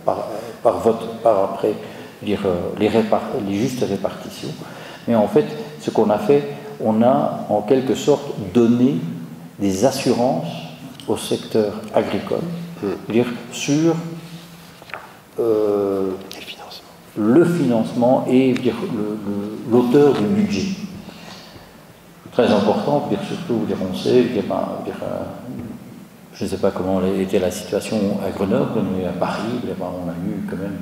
par vote, par après les justes répartitions. Mais en fait, ce qu'on a fait, on a en quelque sorte donné des assurances au secteur agricole, sur le financement et l'auteur du budget. Très important, surtout, on sait, je ne sais pas comment était la situation à Grenoble, mais à Paris, on a eu quand même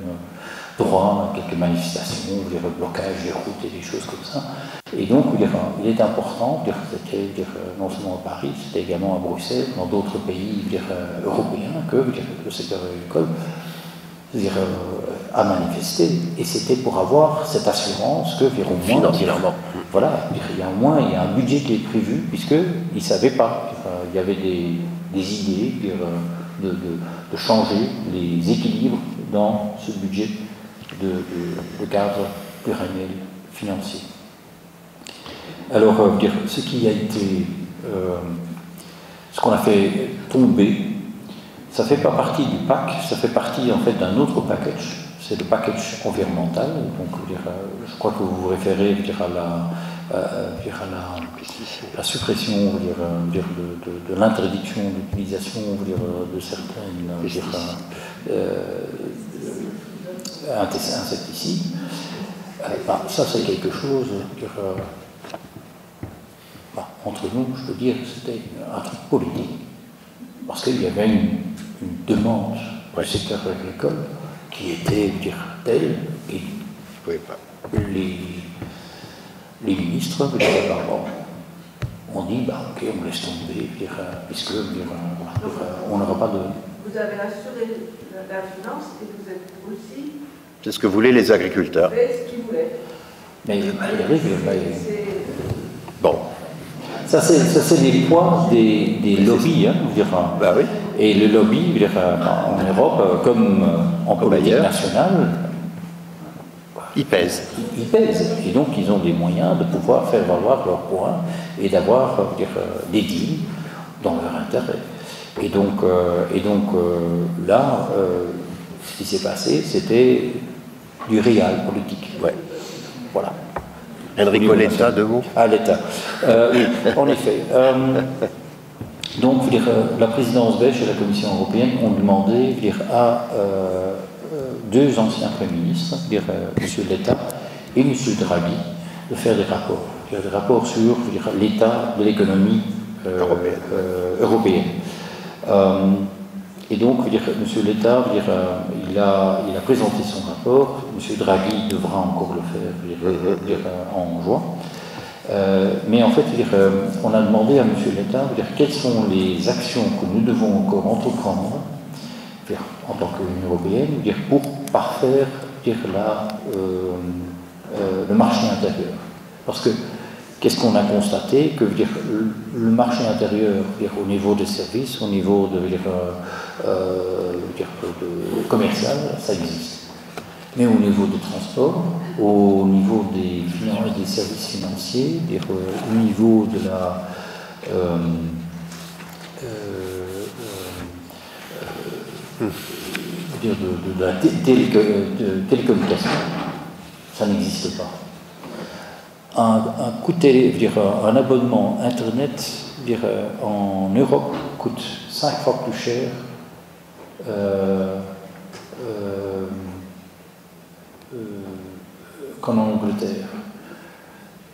droit à quelques manifestations, blocage des routes et des choses comme ça. Et donc, il est important, c'était non seulement à Paris, c'était également à Bruxelles, dans d'autres pays européens, que le secteur agricole a manifesté. Et c'était pour avoir cette assurance que, financièrement, voilà, il y a un budget qui est prévu, puisqu'ils ne savaient pas. Il y avait des idées de changer les équilibres dans ce budget de cadre pluriannuel financier. Alors, ce qui a été, ce qu'on a fait tomber, ça ne fait pas partie du PAC, ça fait partie en fait d'un autre package. C'est le package environnemental. Donc, je crois que vous vous référez à la suppression de l'interdiction d'utilisation de certaines insecticides. Ça, c'est quelque chose, entre nous, je peux dire que c'était un truc politique. Parce qu'il y avait une demande du secteur agricole qui était telle, et les ministres ont dit, ok, on laisse tomber, puisque on n'aura pas de... Vous avez assuré la finance et vous êtes aussi... C'est ce que voulaient les agriculteurs. C'est ce qu'ils voulaient. Mais bon. Ça, c'est les poids des lobbies, hein, bah oui. Et le lobby, en Europe, comme en politique nationale, ils pèsent. Ils pèsent. Et donc, ils ont des moyens de pouvoir faire valoir leurs points et d'avoir des deals dans leur intérêt. Et donc là, ce qui s'est passé, c'était du réel politique. Ouais. Voilà. Enrico Letta, deux mots. Ah, Letta. Oui, en effet. Donc, la présidence belge et la Commission européenne ont demandé à deux anciens premiers ministres, M. Letta et M. Draghi, de faire des rapports sur l'état de l'économie européenne. Et donc, M. Letta, il a présenté son rapport. M. Draghi devra encore le faire en juin. Mais en fait, on a demandé à M. Letta quelles sont les actions que nous devons encore entreprendre en tant qu'Union européenne pour parfaire le marché intérieur. Parce que qu'est-ce qu'on a constaté? Que le marché intérieur, au niveau des services, au niveau de commercial, ça existe. Mais au niveau des transports, au niveau des services financiers, au niveau de la télécommunication, ça n'existe pas. Un abonnement Internet en Europe coûte 5 fois plus cher qu'en Angleterre.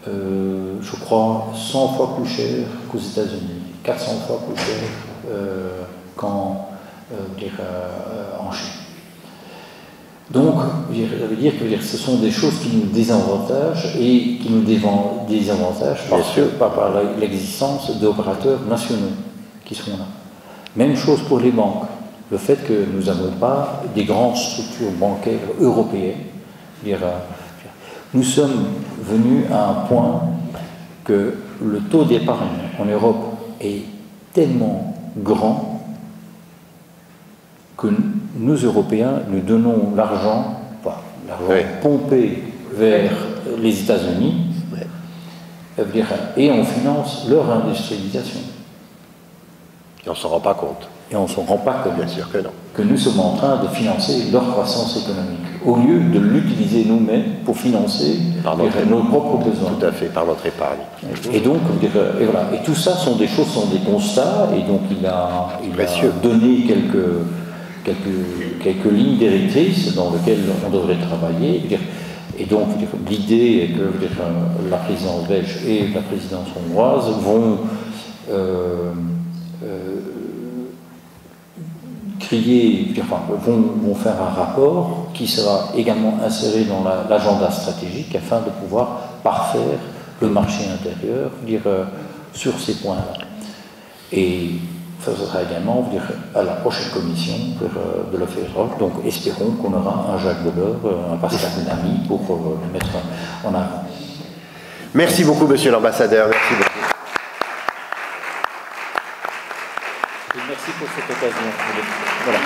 Je crois 100 fois plus cher qu'aux États-Unis, 400 fois plus cher qu'en Chine. Donc, ça veut dire que ce sont des choses qui nous désavantagent et qui nous désavantagent par l'existence d'opérateurs nationaux qui sont là. Même chose pour les banques. Le fait que nous n'avons pas des grandes structures bancaires européennes. Nous sommes venus à un point que le taux d'épargne en Europe est tellement grand que nous, Européens, nous donnons l'argent pompé vers les États-Unis, et on finance leur industrialisation. Et on ne s'en rend pas compte. Et on ne s'en rend pas compte. Bien sûr que non. Que nous sommes en train de financer leur croissance économique, au lieu de l'utiliser nous-mêmes pour financer nos propres besoins. Tout à fait, par notre épargne. Et donc, voilà. Et tout ça sont des choses, sont des constats, et donc il a donné quelques lignes directrices dans lesquelles on devrait travailler. Et donc, l'idée est que la présidence belge et la présidence hongroise vont vont faire un rapport qui sera également inséré dans l'agenda stratégique afin de pouvoir parfaire le marché intérieur sur ces points-là. Et ça sera également à la prochaine commission de le faire. Donc espérons qu'on aura un Jacques Delors, un Pascal Lamy pour le mettre en avant. Merci beaucoup, monsieur l'ambassadeur. Merci beaucoup. Et merci pour cette occasion. Voilà.